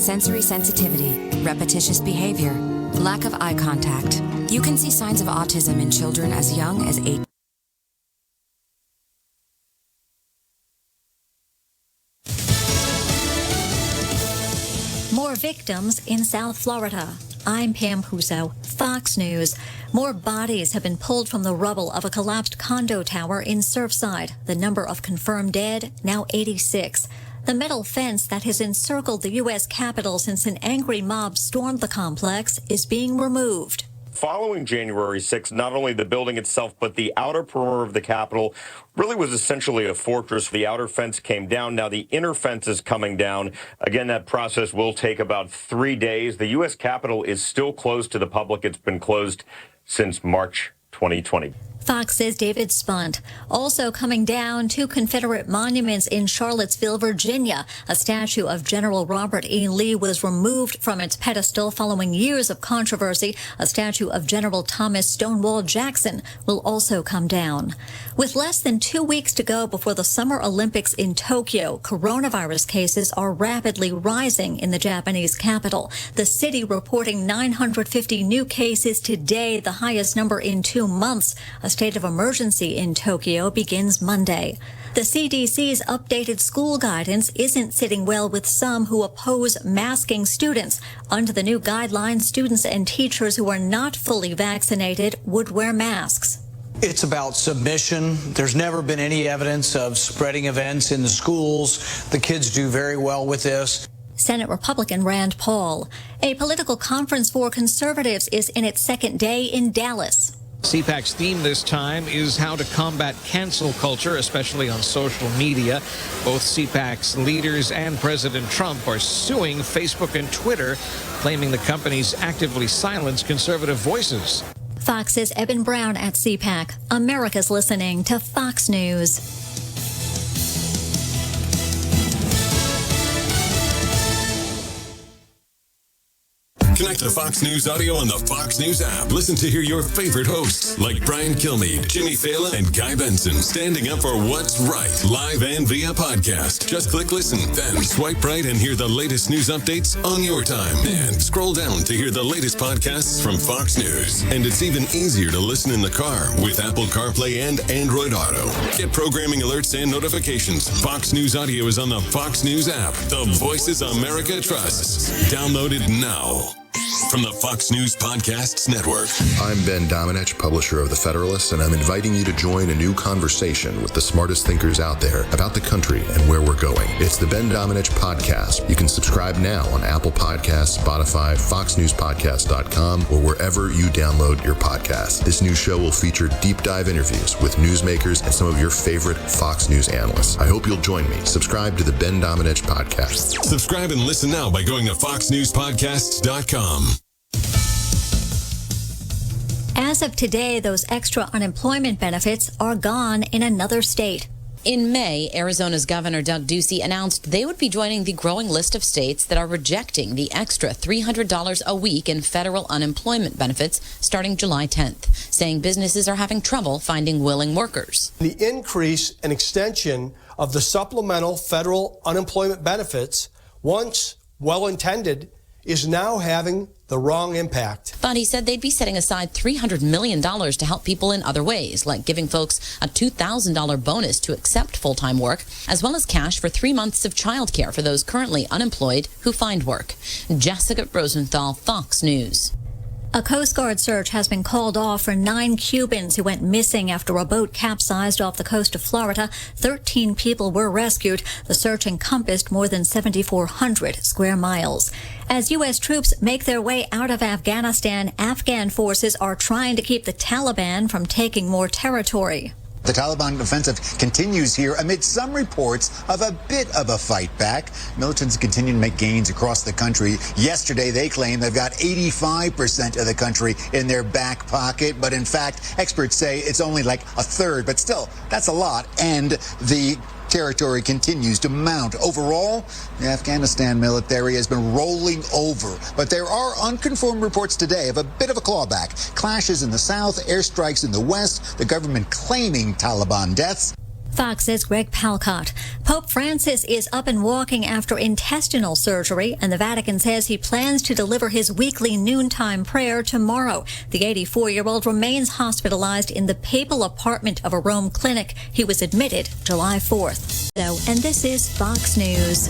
sensory sensitivity, repetitious behavior, lack of eye contact. You can see signs of autism in children as young as 8. More victims in South Florida. I'm Pam Puso, Fox News. More bodies have been pulled from the rubble of a collapsed condo tower in Surfside. The number of confirmed dead, now 86. The metal fence that has encircled the U.S. Capitol since an angry mob stormed the complex is being removed. Following January 6th, not only the building itself, but the outer perimeter of the Capitol really was essentially a fortress. The outer fence came down. Now the inner fence is coming down. Again, that process will take about 3 days. The U.S. Capitol is still closed to the public. It's been closed since March 2020. Fox's David Spunt. Also coming down, 2 Confederate monuments in Charlottesville, Virginia. A statue of General Robert E. Lee was removed from its pedestal following years of controversy. A statue of General Thomas Stonewall Jackson will also come down. With less than 2 weeks to go before the Summer Olympics in Tokyo, coronavirus cases are rapidly rising in the Japanese capital. The city reporting 950 new cases today, the highest number in 2 months. A state of emergency in Tokyo begins Monday. The CDC's updated school guidance isn't sitting well with some who oppose masking students. Under the new guidelines, students and teachers who are not fully vaccinated would wear masks. It's about submission. There's never been any evidence of spreading events in the schools. The kids do very well with this. Senate Republican Rand Paul. A political conference for conservatives is in its second day in Dallas. CPAC's theme this time is how to combat cancel culture, especially on social media. Both CPAC's leaders and President Trump are suing Facebook and Twitter, claiming the companies actively silence conservative voices. Fox's Eben Brown at CPAC. America's listening to Fox News. Connect to Fox News Audio on the Fox News app. Listen to hear your favorite hosts like Brian Kilmeade, Jimmy Fallon, and Guy Benson standing up for what's right, live and via podcast. Just click listen, then swipe right and hear the latest news updates on your time. And scroll down to hear the latest podcasts from Fox News. And it's even easier to listen in the car with Apple CarPlay and Android Auto. Get programming alerts and notifications. Fox News Audio is on the Fox News app. The voices America trusts. Download it now. From the Fox News Podcasts Network. I'm Ben Domenech, publisher of The Federalist, and I'm inviting you to join a new conversation with the smartest thinkers out there about the country and where we're going. It's the Ben Domenech Podcast. You can subscribe now on Apple Podcasts, Spotify, FoxNewsPodcast.com, or wherever you download your podcast. This new show will feature deep dive interviews with newsmakers and some of your favorite Fox News analysts. I hope you'll join me. Subscribe to the Ben Domenech Podcast. Subscribe and listen now by going to FoxNewsPodcasts.com. As of today, those extra unemployment benefits are gone in another state. In May, Arizona's Governor Doug Ducey announced they would be joining the growing list of states that are rejecting the extra $300 a week in federal unemployment benefits starting July 10th, saying businesses are having trouble finding willing workers. The increase and extension of the supplemental federal unemployment benefits, once well-intended, is now having the wrong impact. But he said they'd be setting aside $300 million to help people in other ways, like giving folks a $2,000 bonus to accept full-time work, as well as cash for 3 months of childcare for those currently unemployed who find work. Jessica Rosenthal, Fox News. A Coast Guard search has been called off for 9 Cubans who went missing after a boat capsized off the coast of Florida. 13 people were rescued. The search encompassed more than 7,400 square miles. As U.S. troops make their way out of Afghanistan, Afghan forces are trying to keep the Taliban from taking more territory. The Taliban offensive continues here amid some reports of a bit of a fight back. Militants continue to make gains across the country. Yesterday, they claim they've got 85% of the country in their back pocket. But in fact, experts say it's only like a third. But still, that's a lot. And the territory continues to mount. Overall, the Afghanistan military has been rolling over. But there are unconfirmed reports today of a bit of a clawback. Clashes in the south, airstrikes in the west, the government claiming Taliban deaths. Fox's Greg Palcott. Pope Francis is up and walking after intestinal surgery, and the Vatican says he plans to deliver his weekly noontime prayer tomorrow. The 84-year-old remains hospitalized in the papal apartment of a Rome clinic. He was admitted July 4th. And this is Fox News.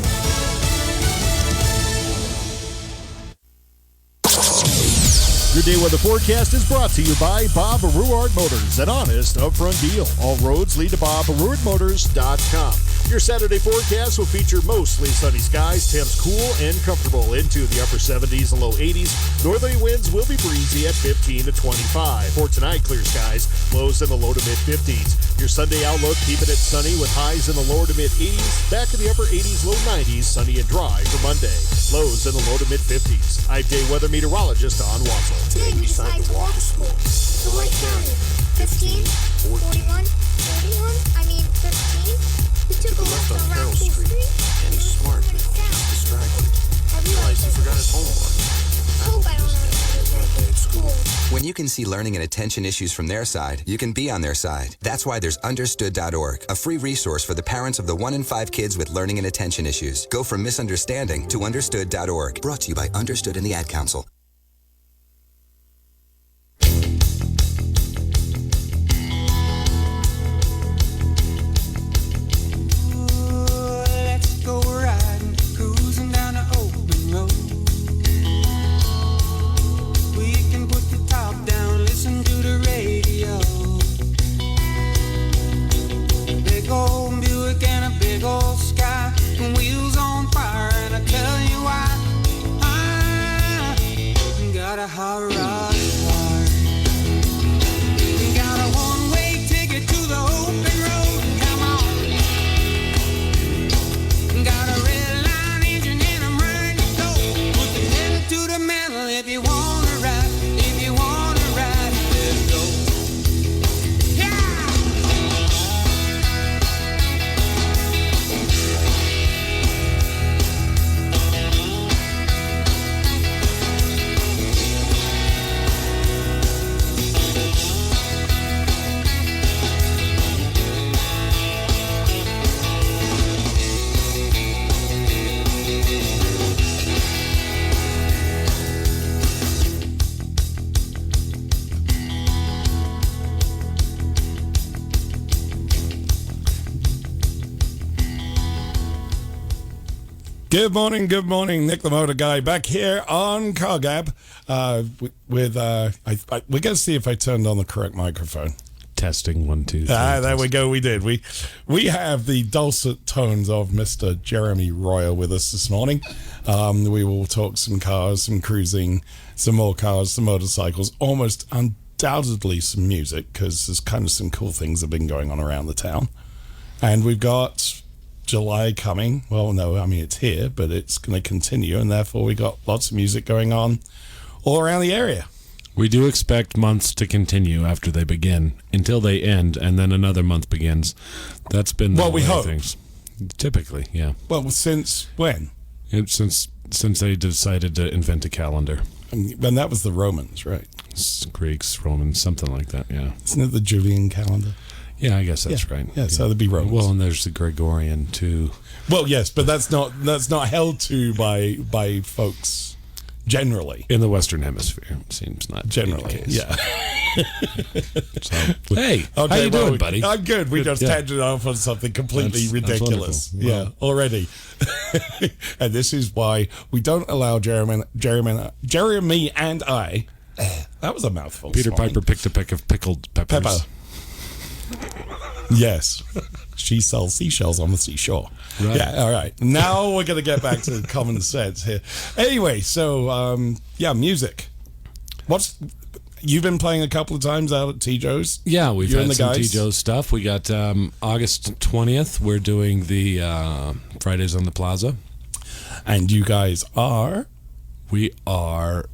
Your day weather forecast is brought to you by Bob Ruard Motors, an honest, upfront deal. All roads lead to BobRuardMotors.com. Your Saturday forecast will feature mostly sunny skies, temps cool and comfortable into the upper 70s and low 80s. Northerly winds will be breezy at 15 to 25. For tonight, clear skies, lows in the low to mid 50s. Your Sunday outlook, keeping it sunny with highs in the lower to mid 80s. Back in the upper 80s, low 90s, sunny and dry for Monday. Lows in the low to mid 50s. I'm day weather meteorologist Don Wassel. Today we decided to walk to school. So what counted? 15, 41, 15. We took a left on Carroll Street. And he's smart, but he's distracted. I realized he forgot his homework. I hope I don't have to do at school. When you can see learning and attention issues from their side, you can be on their side. That's why there's Understood.org, a free resource for the parents of the 1 in 5 kids with learning and attention issues. Go from misunderstanding to Understood.org. Brought to you by Understood and the Ad Council. Good morning. Nick the Motor Guy back here on CarGab with we're going to see if I turned on the correct microphone. Testing 1, 2, 3. There we go. We did. We have the dulcet tones of Mr. Jeremy Royal with us this morning. We will talk some cars, some cruising, some more cars, some motorcycles, almost undoubtedly some music, because there's kind of some cool things that have been going on around the town. And we've got July coming. Well, no, I mean, it's here, but it's going to continue, and therefore we got lots of music going on all around the area. We do expect months to continue after they begin until they end, and then another month begins. That's been the we hope. Things. Typically, yeah. Well, since when? Since they decided to invent a calendar. And that was the Romans, right? Greeks, Romans, something like that, yeah. Isn't it the Julian calendar? Yeah, I guess that's right. Yeah, so that'd be Romans. Well, and there's the Gregorian too. Well, yes, but that's not held to by folks generally in the Western Hemisphere. It seems not generally. Yeah. So, hey, how you doing, buddy? I'm good. We just tangent off on something completely ridiculous. That's already. And this is why we don't allow Jeremy and I. That was a mouthful. Peter Piper picked a peck of pickled peppers. Pepper. Yes. She sells seashells on the seashore. Right. Yeah, all right. Now we're going to get back to common sense here. Anyway, so, music. You've been playing a couple of times out at T. Joe's? Yeah, we've had some T. Joe's stuff. We got August 20th. We're doing the Fridays on the Plaza. And you guys are? We are...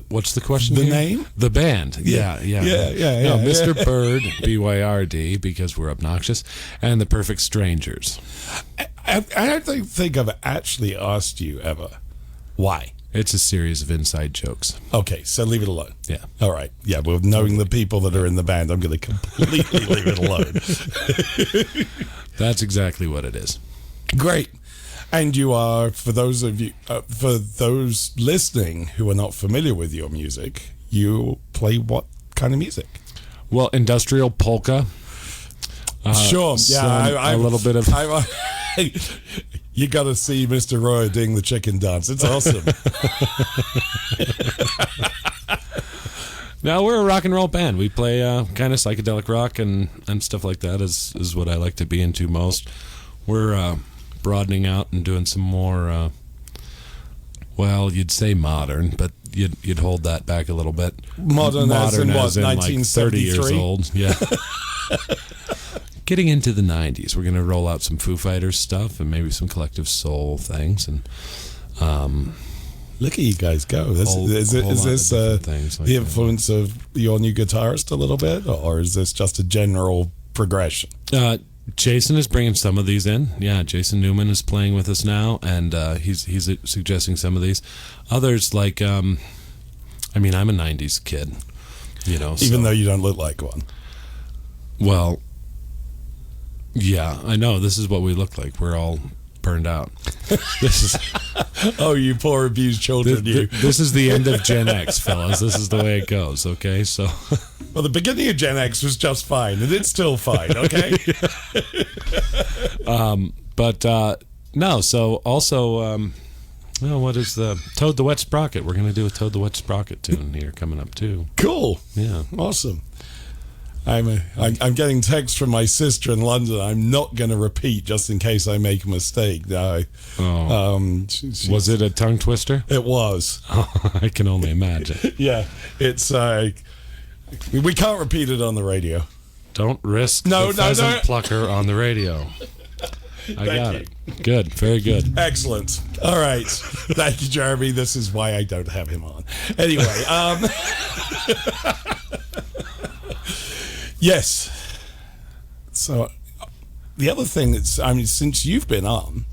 what's the question? The here? name? The band. Yeah. No, Mr. Bird, BYRD, because we're obnoxious, and The Perfect Strangers. I don't think I've actually asked you ever why. It's a series of inside jokes. Okay, so leave it alone. Yeah. All right. Yeah, well, knowing the people that are in the band, I'm going to completely leave it alone. That's exactly what it is. Great. And you are, for those listening who are not familiar with your music, you play what kind of music? Well, industrial polka. Sure. Yeah, a little bit of. You got to see Mr. Roy doing the chicken dance. It's awesome. No, we're a rock and roll band. We play kind of psychedelic rock and stuff like that is what I like to be into most. We're broadening out and doing some more, well, you'd say modern, but you'd hold that back a little bit. Modern as in what, 1973? Like 30 years old. Yeah. Getting into the 90s. We're going to roll out some Foo Fighters stuff and maybe some Collective Soul things. And look at you guys go. Is this the influence of your new guitarist a little bit, or is this just a general progression? Jason is bringing some of these in. Yeah, Jason Newman is playing with us now, and he's suggesting some of these. Others, like, I'm a 90s kid, Even though you don't look like one. Well, yeah, I know. This is what we look like. We're all burned out. This is oh, you poor abused children. This is the end of Gen X, fellas. This is the way it goes, okay? So, well, the beginning of Gen X was just fine, and it's still fine, okay? No, so also, what is the Toad the Wet Sprocket? We're going to do a Toad the Wet Sprocket tune here coming up, too. Cool. Yeah. Awesome. I'm getting texts from my sister in London. I'm not going to repeat just in case I make a mistake. Was it a tongue twister? It was. I can only imagine. Yeah, it's. We can't repeat it on the radio. Don't risk the pheasant plucker on the radio. I got it. Good. Very good. Excellent. All right. Thank you, Jeremy. This is why I don't have him on. Anyway. Yes. So the other thing that's, since you've been on,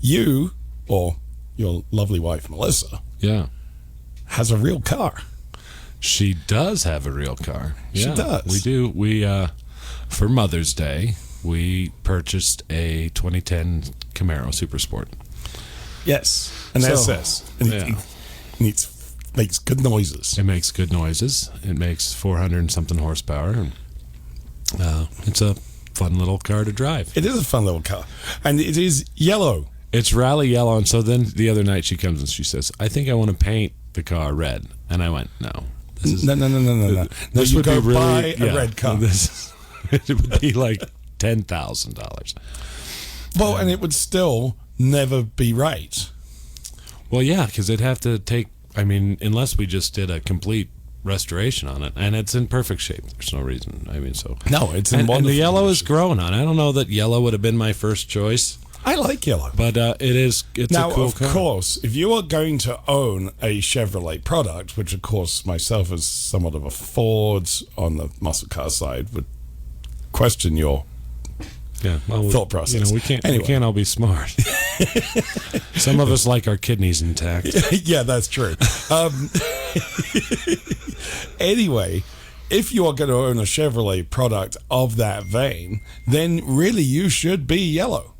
you or your lovely wife, Melissa, has a real car. She does have a real car. She does. We do. We, for Mother's Day, we purchased a 2010 Camaro Super Sport. Yes. An SS. And it makes good noises. It makes good noises. It makes 400 and something horsepower. And, it's a fun little car to drive. It is a fun little car. And it is yellow. It's rally yellow. And so then the other night she comes and she says, I think I want to paint the car red. And I went, no. No. This would be really, buy a red car. It would be like $10,000. Well, and it would still never be right. Well, yeah, because it'd have to take, unless we just did a complete restoration on it, and it's in perfect shape. There's no reason. No, it's in wonderful and the yellow condition. is growing on. I don't know that yellow would have been my first choice. I like yellow, but it's now, a cool of car. course, if you are going to own a Chevrolet product, which of course myself as somewhat of a Ford on the muscle car side would question your thought process. We can't all be smart. Some of us like our kidneys intact. Yeah, that's true. Anyway, if you are going to own a Chevrolet product of that vein, then really you should be yellow.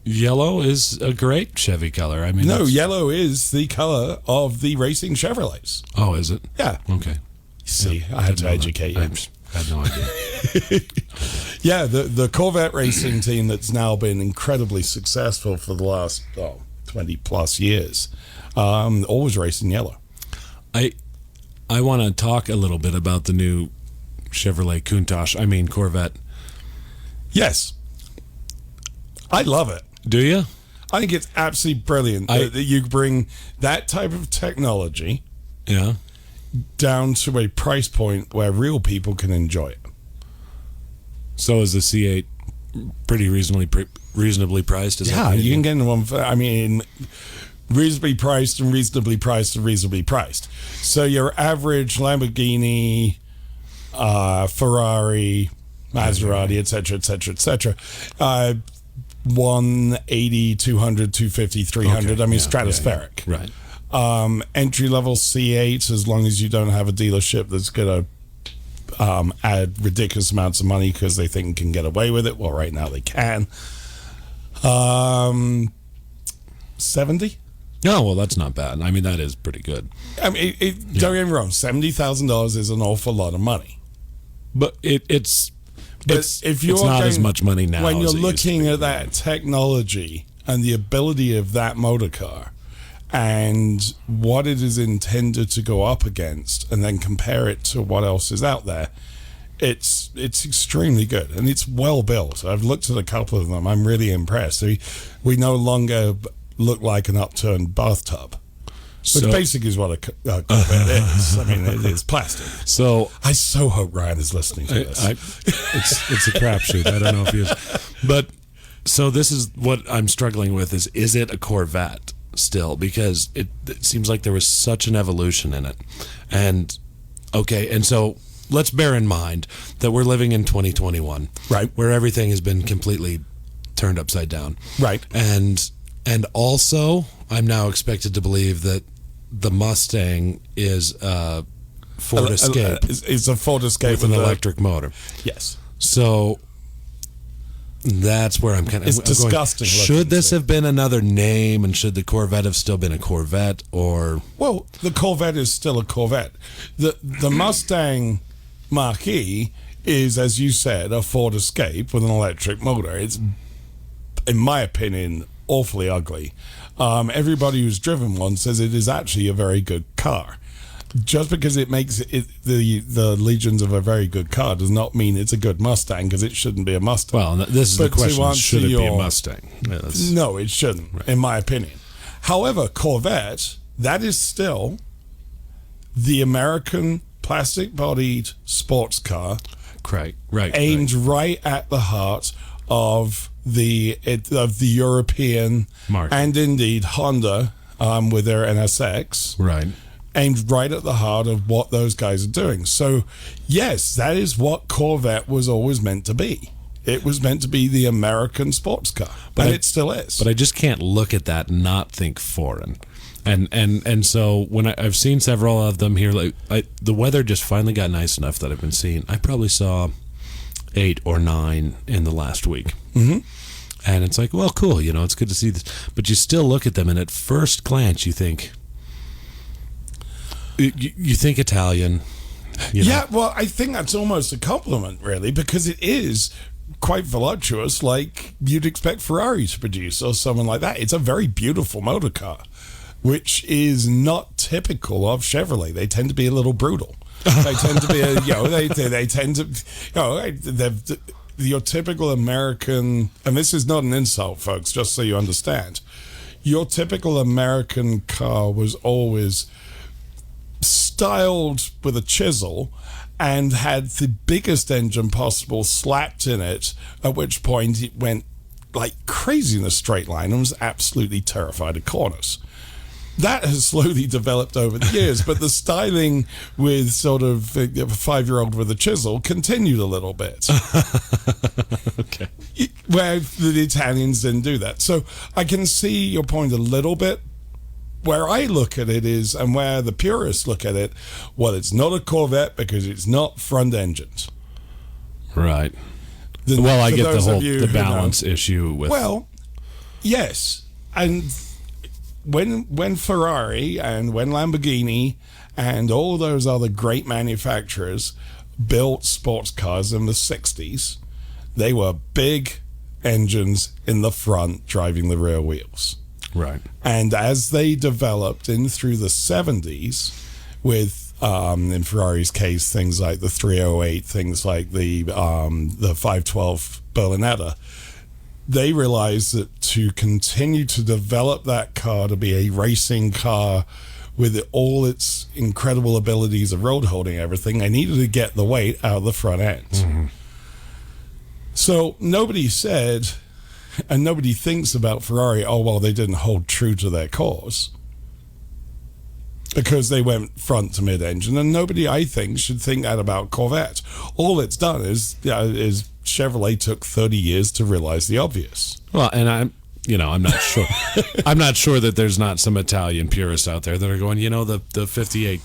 Yellow is a great Chevy color. Yellow is the color of the racing Chevrolets. Oh, is it? Yeah. Okay. See, I had to educate you. I had no idea. Yeah, the Corvette racing team that's now been incredibly successful for the last 20 plus years, always racing yellow. I want to talk a little bit about the new Chevrolet Countach, Corvette. Yes. I love it. Do you? I think it's absolutely brilliant that you bring that type of technology down to a price point where real people can enjoy it. So is the C8 pretty reasonably priced? You can get in one for, reasonably priced and reasonably priced and reasonably priced. So your average Lamborghini, Ferrari, Maserati, etc., 180, 200, 250, 300. Okay, I mean, yeah, stratospheric. yeah, right. Entry level C8, as long as you don't have a dealership that's going to add ridiculous amounts of money because they think can get away with it. Well, right now they can. 70. No, well, that's not bad. I mean, that is pretty good. I mean, don't get me wrong. $70,000 is an awful lot of money. But it's if you're not as much money now when as you're it used to looking be. at that technology and the ability of that motor car and what it is intended to go up against, and then compare it to what else is out there, it's extremely good and it's well built. I've looked at a couple of them. I'm really impressed. We no longer look like an upturned bathtub. Which basically is what a Corvette is. I mean, it is plastic. So I so hope Ryan is listening to this. It's a crapshoot. I don't know if he is. But so this is what I'm struggling with is it a Corvette still? Because it seems like there was such an evolution in it. And so let's bear in mind that we're living in 2021. Right. Where everything has been completely turned upside down. Right. And also I'm now expected to believe that the Mustang is a Ford Escape. It's a Ford Escape with an electric motor. Yes. So that's where I'm kind of. It's disgusting. Should this have been another name, and should the Corvette have still been a Corvette, or? Well, the Corvette is still a Corvette. The Mustang Mach-E is, as you said, a Ford Escape with an electric motor. It's, in my opinion, awfully ugly. Everybody who's driven one says it is actually a very good car. Just because it makes it the legions of a very good car does not mean it's a good Mustang, because it shouldn't be a Mustang. Well, this is the question: should it be a Mustang? No, it shouldn't, right, in my opinion. However, Corvette, that is still the American plastic-bodied sports car, right, aimed right at the heart of the European market, and indeed Honda with their NSX, right, aimed right at the heart of what those guys are doing. So yes, that is what Corvette was always meant to be. It was meant to be the American sports car, and it still is. But I just can't look at that and not think foreign. And so when I've seen several of them here, the weather just finally got nice enough that I've been seeing. I probably saw 8 or 9 in the last week. Mm-hmm. And it's like, well, cool, it's good to see this. But you still look at them, and at first glance, you think Italian. Yeah, well, I think that's almost a compliment, really, because it is quite voluptuous, like you'd expect Ferrari to produce or someone like that. It's a very beautiful motor car, which is not typical of Chevrolet. They tend to be a little brutal. They tend to be, they tend to, your typical American, and this is not an insult, folks, just so you understand. Your typical American car was always styled with a chisel and had the biggest engine possible slapped in it, at which point it went like crazy in a straight line and was absolutely terrified of corners. That has slowly developed over the years, but the styling with sort of a 5-year-old with a chisel continued a little bit. Okay. Where the Italians didn't do that. So I can see your point a little bit. Where I look at it is, and where the purists look at it, well, it's not a Corvette because it's not front engined. Right. Well, I get the balance issue with. Well, yes, and when Ferrari and when Lamborghini and all those other great manufacturers built sports cars in the 60s, they were big engines in the front driving the rear wheels. Right. And as they developed in through the 70s with, in Ferrari's case, things like the 308, things like the 512 Berlinetta, they realized that to continue to develop that car to be a racing car with all its incredible abilities of road holding everything, they needed to get the weight out of the front end. Mm-hmm. So nobody said, and nobody thinks about Ferrari, oh, well, they didn't hold true to their cause because they went front to mid-engine, and nobody, I think, should think that about Corvette. All it's done is Chevrolet took 30 years to realize the obvious. Well, and I'm not sure. I'm not sure that there's not some Italian purists out there that are going, the 58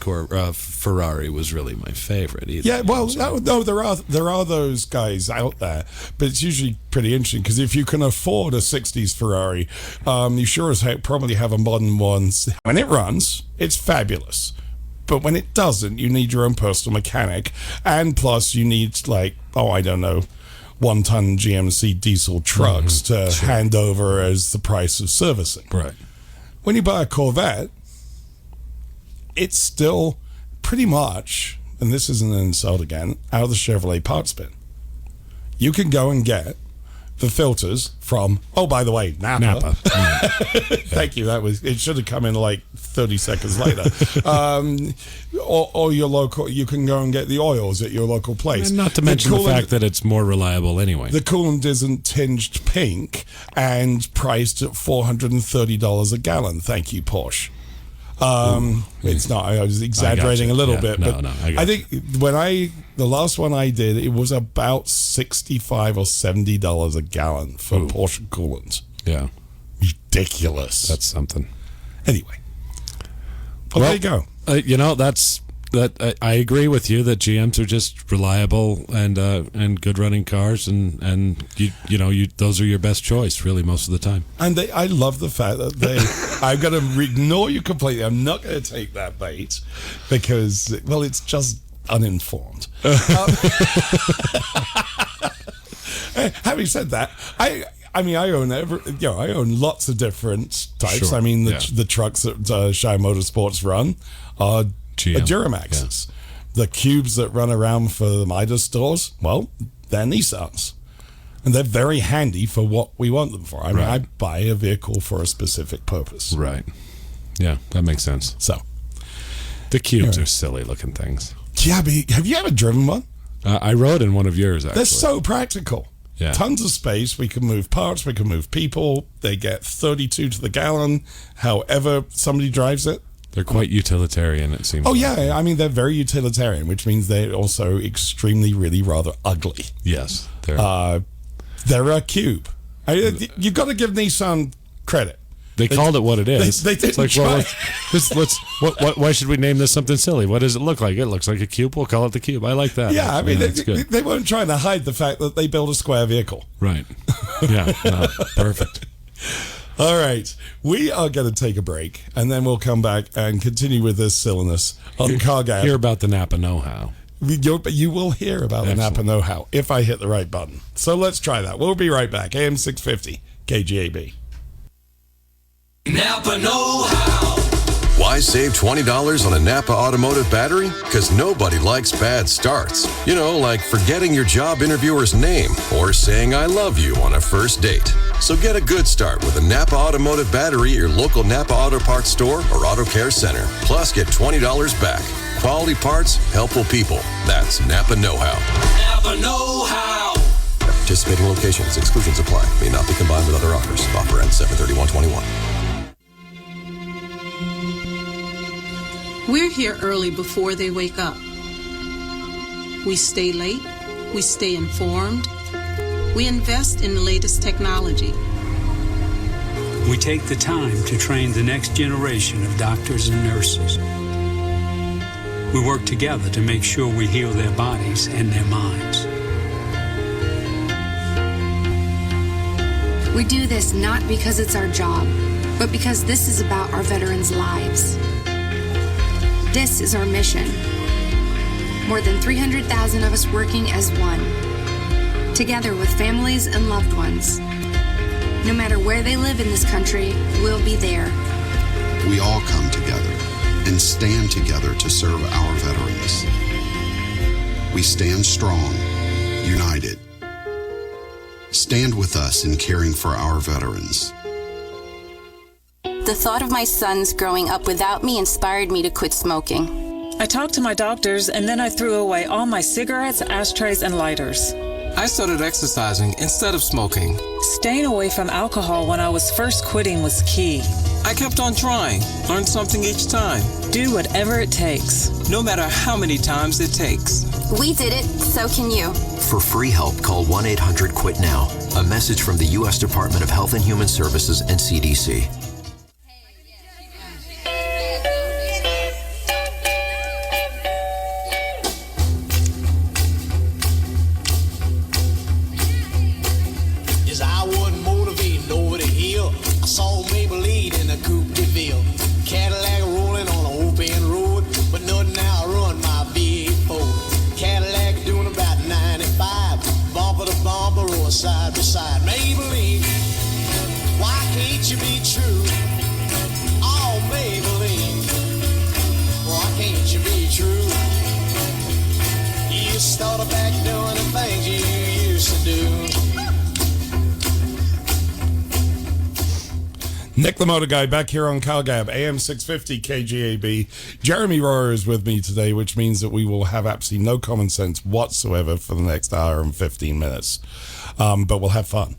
Ferrari was really my favorite. Either. Yeah, well, no, there are those guys out there, but it's usually pretty interesting because if you can afford a 60s Ferrari, you sure as heck probably have a modern one. When it runs, it's fabulous. But when it doesn't, you need your own personal mechanic. And plus, you need, 1-ton GMC diesel trucks to hand over as the price of servicing. Right. When you buy a Corvette, it's still pretty much, and this isn't an insult again, out of the Chevrolet parts bin. You can go and get the filters from, by the way, Napa. Thank you. It should have come in 30 seconds later. Or your local, you can go and get the oils at your local place. And not to mention the fact that it's more reliable anyway. The coolant isn't tinged pink and priced at $430 a gallon. Thank you, Porsche. It's not. I was exaggerating a little bit, but I think the last one I did, it was about $65 or $70 a gallon for Porsche coolant. Yeah, ridiculous. That's something. Anyway, there you go. I agree with you that GMs are just reliable and good running cars, and those are your best choice really most of the time. And I love the fact that I'm going to ignore you completely. I'm not going to take that bait because it's just uninformed. Having said that, I own lots of different types. Sure. I mean, the trucks that Shy Motorsports run are Duramaxes. Yeah. The cubes that run around for the Midas stores, they're Nissans. And they're very handy for what we want them for. I mean, I buy a vehicle for a specific purpose. Right. Yeah, that makes sense. So, the cubes are silly looking things. Yeah, but have you ever driven one? I rode in one of yours, actually. They're so practical. Yeah. Tons of space. We can move parts. We can move people. They get 32 to the gallon, however somebody drives it. They're quite utilitarian, it seems. Oh, yeah. I mean, they're very utilitarian, which means they're also extremely, really rather ugly. Yes. They're a cube. You've got to give Nissan credit. They called it what it is. They didn't try. Why should we name this something silly? What does it look like? It looks like a cube. We'll call it the cube. I like that. Yeah, I mean, they weren't trying to hide the fact that they built a square vehicle. Right. Yeah. Perfect. All right. We are going to take a break, and then we'll come back and continue with this silliness on CarGab. Hear about the Napa know-how. You will hear about the Napa know-how if I hit the right button. So let's try that. We'll be right back. AM 650, KGAB. Napa know-how. Why save $20 on a Napa automotive battery? Because nobody likes bad starts. Like forgetting your job interviewer's name or saying I love you on a first date. So get a good start with a Napa automotive battery at your local Napa Auto Parts store or Auto Care Center. Plus, get $20 back. Quality parts, helpful people. That's Napa know-how. Napa know-how. At participating locations, exclusions apply. May not be combined with other offers. Offer ends 7/31/21. We're here early before they wake up. We stay late. We stay informed. We invest in the latest technology. We take the time to train the next generation of doctors and nurses. We work together to make sure we heal their bodies and their minds. We do this not because it's our job, but because this is about our veterans' lives. This is our mission. More than 300,000 of us working as one, together with families and loved ones. No matter where they live in this country, we'll be there. We all come together and stand together to serve our veterans. We stand strong, united. Stand with us in caring for our veterans. The thought of my sons growing up without me inspired me to quit smoking. I talked to my doctors, and then I threw away all my cigarettes, ashtrays, and lighters. I started exercising instead of smoking. Staying away from alcohol when I was first quitting was key. I kept on trying, learned something each time. Do whatever it takes. No matter how many times it takes. We did it, so can you. For free help, call 1-800-QUIT-NOW. A message from the U.S. Department of Health and Human Services and CDC. Yes, I wasn't motivated over the hill. I saw Maybelline in a Coupe de Ville. Cadillac rolling on an open road, but nothing now run my V8 Ford. Cadillac doing about 95, bumper to bumper or side by side. Maybelline, why can't you be true? Oh, Maybelline, why can't you be true? You started back doing the things you used to do. Nick the Motor Guy back here on CarGab, AM 650 KGAB. Jeremy Royer is with me today, which means that we will have absolutely no common sense whatsoever for the next hour and 15 minutes. But we'll have fun.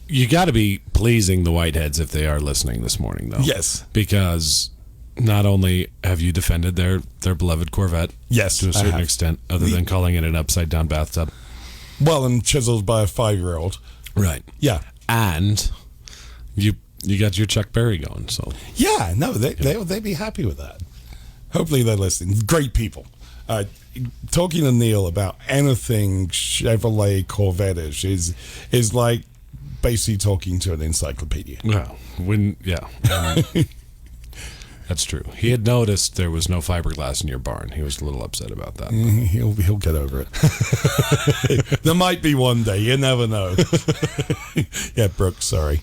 You got to be pleasing the Whiteheads if they are listening this morning, though. Yes. Because not only have you defended their beloved Corvette, yes, to a certain extent, other than calling it an upside-down bathtub. Well, and chiseled by a 5-year-old. Right. Yeah. And you got your Chuck Berry going, so. Yeah, no, they'd be happy with that. Hopefully they're listening. Great people. Talking to Neil about anything Chevrolet Corvette-ish is like basically talking to an encyclopedia. Well, that's true. He had noticed there was no fiberglass in your barn. He was a little upset about that. He'll get over it. There might be one day. You never know. Yeah, Brooke, sorry.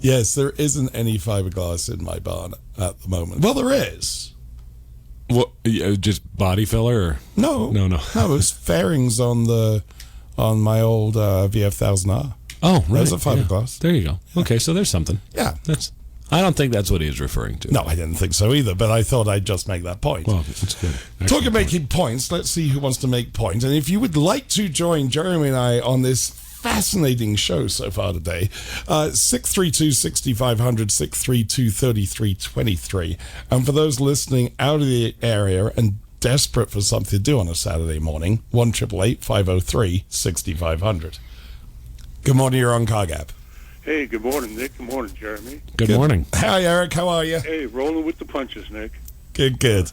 Yes, there isn't any fiberglass in my barn at the moment. Well, there is. What? Just body filler? Or? No. It's fairings on my old VF1000R. Oh, right. There's a fiberglass. Yeah. There you go. Okay, so there's something. Yeah. I don't think that's what he was referring to. No, I didn't think so either, but I thought I'd just make that point. Well, that's good. Talking of making points, let's see who wants to make points. And if you would like to join Jeremy and I on this fascinating show so far today, 632-6500, 632-3323. And for those listening out of the area and desperate for something to do on a Saturday morning, 1-888-503-6500. Good morning, you're on CarGab. Hey, good morning, Nick. Good morning, Jeremy. Good morning. Hi, Eric. How are you? Hey, rolling with the punches, Nick. Good. A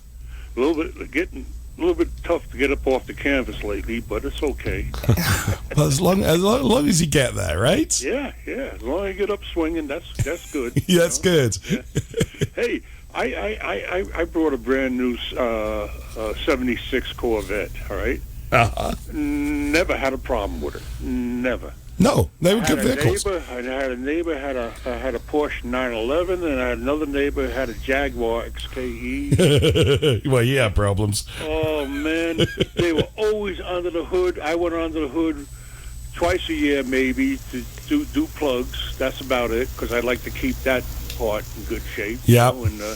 little bit tough to get up off the canvas lately, but it's okay. Well, as long as you get there, right? Yeah. As long as you get up swinging, that's good. Yeah, that's good. Yeah. Hey, I brought a brand new 76 Corvette. All right. Never had a problem with it. Never. No, they were good vehicles. I had a neighbor had a Porsche 911, and I had another neighbor had a Jaguar XKE. Well, yeah, problems. Oh man, they were always under the hood. I went under the hood twice a year, maybe, to do plugs. That's about it, because I like to keep that part in good shape. Yeah. You know,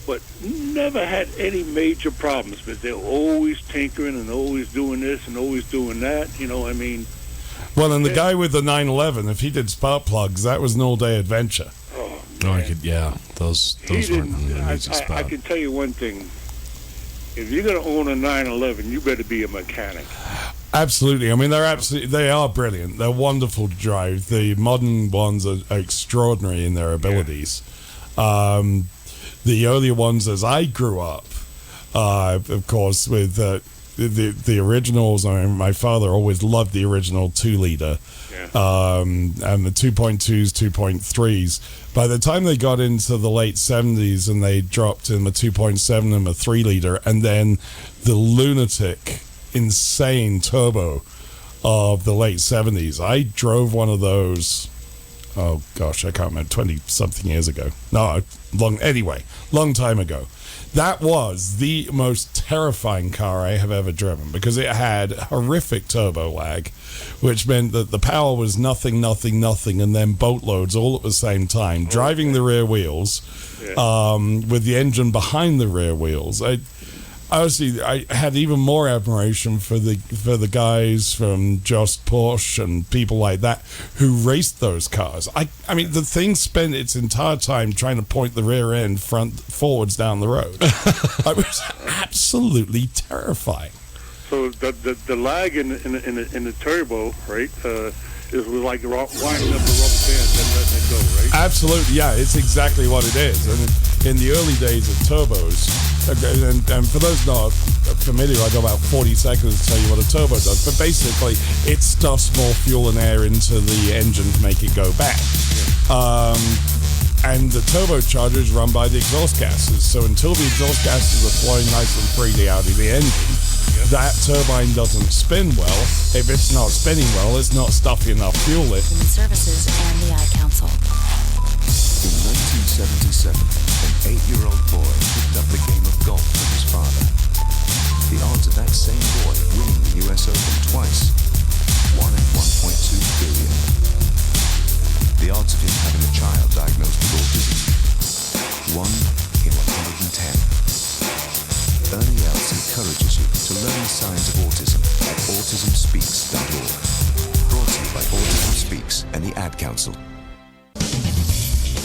but never had any major problems. But they're always tinkering and always doing this and always doing that. You know, I mean. Well, and the guy with the 911, if he did spark plugs, that was an all-day adventure. Oh, I could, yeah. Those weren't an easy spot. I can tell you one thing. If you're going to own a 911, you better be a mechanic. Absolutely. I mean, they are brilliant. They're wonderful to drive. The modern ones are extraordinary in their abilities. Yeah. The earlier ones, as I grew up, of course, with the originals. I mean, my father always loved the original 2-liter, and the 2.2s, 2.3s. By the time they got into the late 70s and they dropped in a 2.7 and a 3-liter, and then the lunatic, insane turbo of the late 70s. I drove one of those. Oh gosh, I can't remember. 20-something years ago. No, long time ago. That was the most terrifying car I have ever driven, because it had horrific turbo lag, which meant that the power was nothing, and then boatloads all at the same time, driving the rear wheels, with the engine behind the rear wheels. honestly, I had even more admiration for the guys from Just Porsche and people like that who raced those cars. I mean, the thing spent its entire time trying to point the rear end forwards down the road. It was absolutely terrifying. So the lag in the turbo, right? It was like winding up the rubber band and letting it go, right? Absolutely, yeah, it's exactly what it is. And in the early days of turbos, and for those not familiar, I got about 40 seconds to tell you what a turbo does. But basically, it stuffs more fuel and air into the engine to make it go back. And the turbocharger is run by the exhaust gases. So until the exhaust gases are flowing nice and freely out of the engine, that turbine doesn't spin well. If it's not spinning well, it's not stuffing enough fuel in. Human Services and the Ad Council. In 1977, an 8-year-old boy picked up the game of golf with his father. The odds of that same boy winning the US Open twice, 1 in 1.2 billion. The odds of him having a child diagnosed with autism, 1 in 110. Ernie Els encourages you to learn the signs of autism at autismspeaks.org. Brought to you by Autism Speaks and the Ad Council.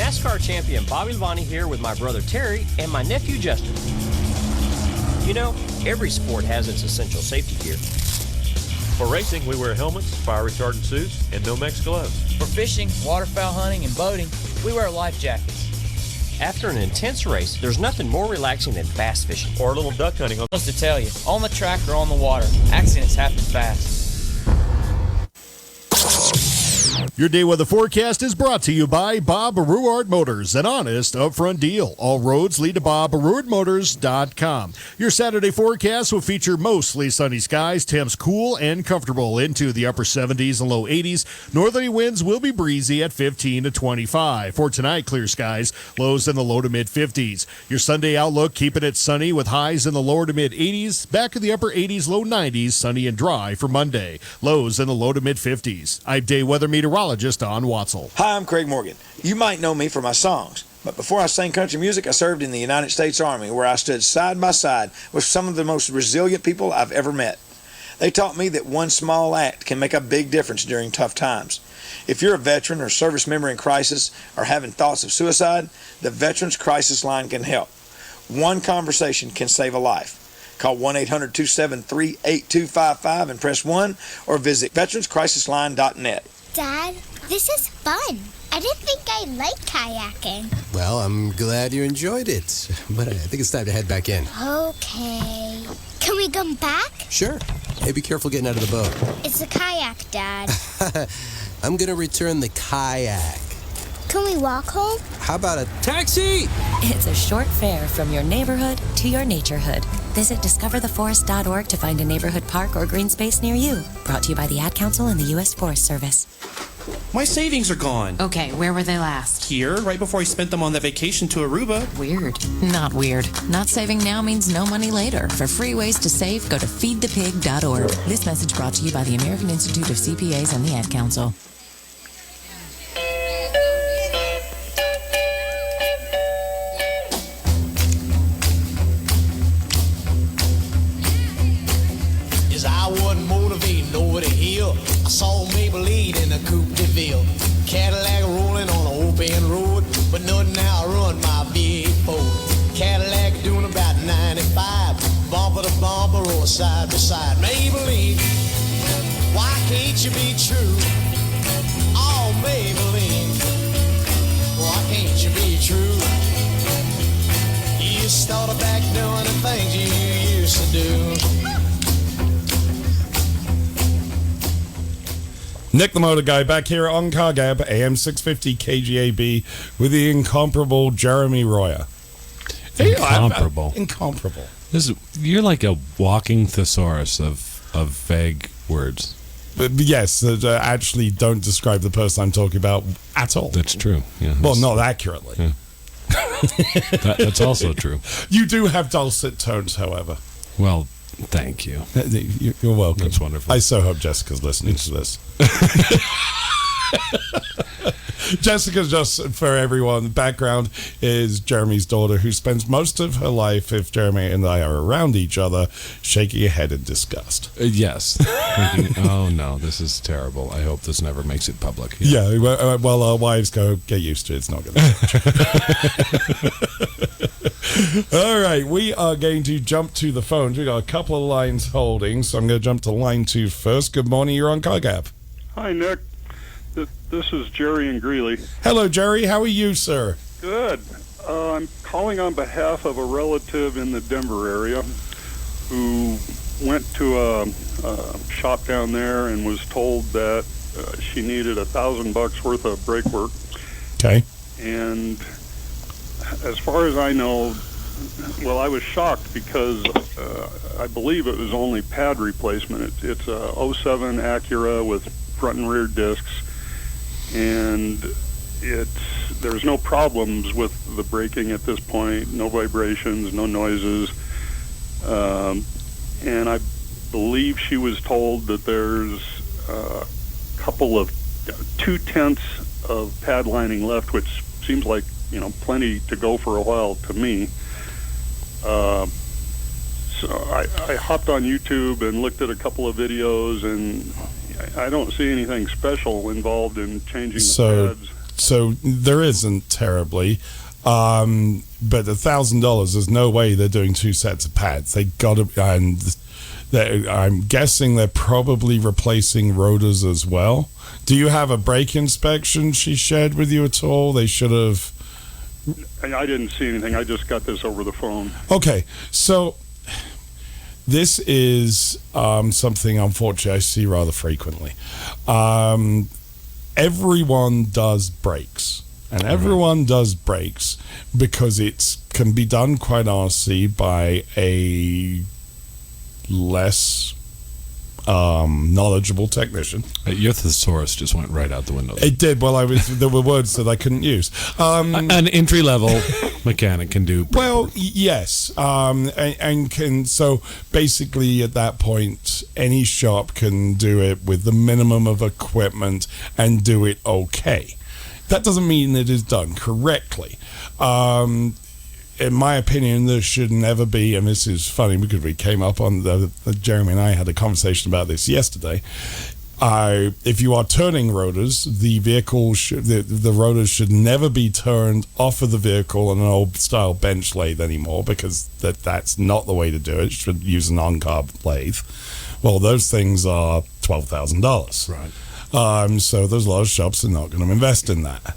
NASCAR champion Bobby Labonte here with my brother Terry and my nephew Justin. You know, every sport has its essential safety gear. For racing, we wear helmets, fire retardant suits, and Nomex gloves. For fishing, waterfowl hunting, and boating, we wear life jackets. After an intense race, there's nothing more relaxing than bass fishing. Or a little duck hunting. Just to tell you, on the track or on the water, accidents happen fast. Your day weather forecast is brought to you by Bob Ruard Motors, an honest, upfront deal. All roads lead to BobRuardMotors.com. Your Saturday forecast will feature mostly sunny skies, temps cool and comfortable into the upper 70s and low 80s. Northerly winds will be breezy at 15 to 25. For tonight, clear skies, lows in the low to mid 50s. Your Sunday outlook, keeping it sunny with highs in the lower to mid 80s. Back in the upper 80s, low 90s, sunny and dry for Monday. Lows in the low to mid 50s. I'm day weather meteorologist Don Watzel. Hi, I'm Craig Morgan. You might know me for my songs, but before I sang country music, I served in the United States Army, where I stood side by side with some of the most resilient people I've ever met. They taught me that one small act can make a big difference during tough times. If you're a veteran or service member in crisis or having thoughts of suicide, the Veterans Crisis Line can help. One conversation can save a life. Call 1-800-273-8255 and press 1, or visit veteranscrisisline.net. Dad, this is fun. I didn't think I liked kayaking. Well, I'm glad you enjoyed it, but I think it's time to head back in. Okay. Can we come back? Sure. Hey, be careful getting out of the boat. It's a kayak, Dad. I'm going to return the kayak. Can we walk home? How about a taxi? It's a short fare from your neighborhood to your naturehood. Visit discovertheforest.org to find a neighborhood park or green space near you. Brought to you by the Ad Council and the U.S. Forest Service. My savings are gone. Okay, where were they last? Here, right before I spent them on that vacation to Aruba. Weird. Not weird. Not saving now means no money later. For free ways to save, go to feedthepig.org. This message brought to you by the American Institute of CPAs and the Ad Council. I saw Maybelline in a Coupe de Ville, Cadillac rolling on an open road, but nothing now run my V8 Ford. Cadillac doing about 95, bumper to bumper or side by side. Maybelline, why can't you be true? Oh, Maybelline, why can't you be true? You started back doing the things you used to do. Nick the Motor Guy back here on CarGab, AM 650 KGAB with the incomparable Jeremy Royer. Incomparable. Incomparable. You're like a walking thesaurus of vague words. But yes, that actually don't describe the person I'm talking about at all. That's true. Yeah, well, not accurately. Yeah. That's also true. You do have dulcet tones, however. Well, thank you. You're welcome. That's wonderful. I so hope Jessica's listening to this. Jessica, just for everyone, the background is Jeremy's daughter, who spends most of her life, if Jeremy and I are around each other, shaking her head in disgust. Yes. Thinking, oh no, this is terrible. I hope this never makes it public. Yeah, well, our wives go, get used to it. It's not going to change. All right, we are going to jump to the phones. We've got a couple of lines holding, so I'm going to jump to line 2 first. Good morning, you're on CarGab. Hi, Nick. This is Jerry and Greeley. Hello, Jerry. How are you, sir? Good. I'm calling on behalf of a relative in the Denver area who went to a shop down there and was told that she needed $1,000 worth of brake work. Okay. And as far as I know, well, I was shocked because I believe it was only pad replacement. It's a 07 Acura with front and rear discs. And there's no problems with the braking at this point, no vibrations, no noises. And I believe she was told that there's a couple of 0.2 of pad lining left, which seems like, plenty to go for a while to me. So I hopped on YouTube and looked at a couple of videos, and I don't see anything special involved in changing the pads. So there isn't terribly, but $1,000, there's no way they're doing 2 sets of pads. They got to, and I'm guessing they're probably replacing rotors as well. Do you have a brake inspection she shared with you at all? They should have. I didn't see anything. I just got this over the phone. Okay, so this is something, unfortunately, I see rather frequently. Everyone does brakes, and everyone does brakes because it can be done, quite honestly, by a less knowledgeable technician. Your thesaurus just went right out the window. It did. Well, there were words that I couldn't use. An entry-level mechanic can do. Well, yes, and can, so basically at that point, any shop can do it with the minimum of equipment and do it okay. That doesn't mean it is done correctly. In my opinion, there should never be, and this is funny because we came up on Jeremy and I had a conversation about this yesterday. If you are turning rotors, the vehicle the rotors should never be turned off of the vehicle on an old style bench lathe anymore, because that's not the way to do it. You should use an on-carb lathe. Well, those things are $12,000. Right. So there's a lot of shops that are not going to invest in that.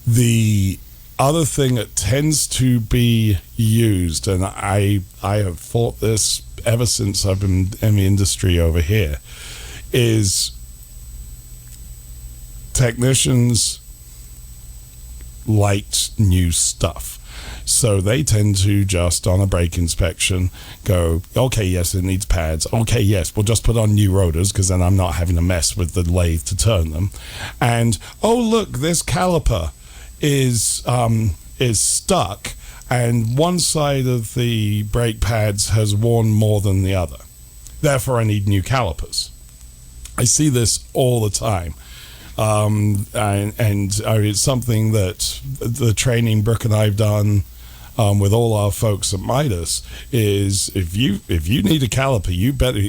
The other thing that tends to be used, and I have fought this ever since I've been in the industry over here, is technicians liked new stuff. So they tend to just, on a brake inspection, go, okay, yes, it needs pads. Okay, yes, we'll just put on new rotors because then I'm not having to mess with the lathe to turn them. And, oh, look, this caliper is stuck, and one side of the brake pads has worn more than the other. Therefore, I need new calipers. I see this all the time. It's something that the training Brooke and I've done with all our folks at Midas is if you need a caliper,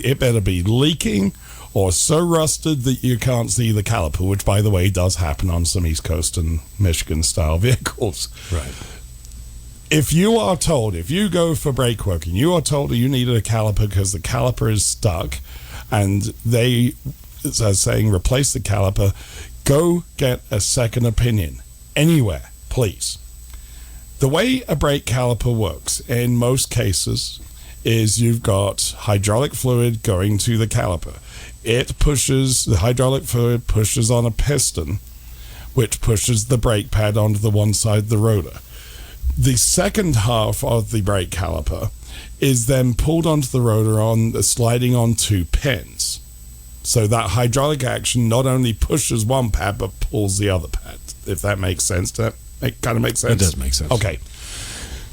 it better be leaking or so rusted that you can't see the caliper, which, by the way, does happen on some East Coast and Michigan style vehicles. Right. If you are told, if you go for brake work and you are told that you needed a caliper because the caliper is stuck, and they are saying replace the caliper, go get a second opinion anywhere, please. The way a brake caliper works in most cases is you've got hydraulic fluid going to the caliper. The hydraulic fluid pushes on a piston, which pushes the brake pad onto the one side of the rotor. The second half of the brake caliper is then pulled onto the rotor sliding on 2 pins. So that hydraulic action not only pushes one pad, but pulls the other pad, if that makes sense. Does that kind of make sense? It does make sense. Okay.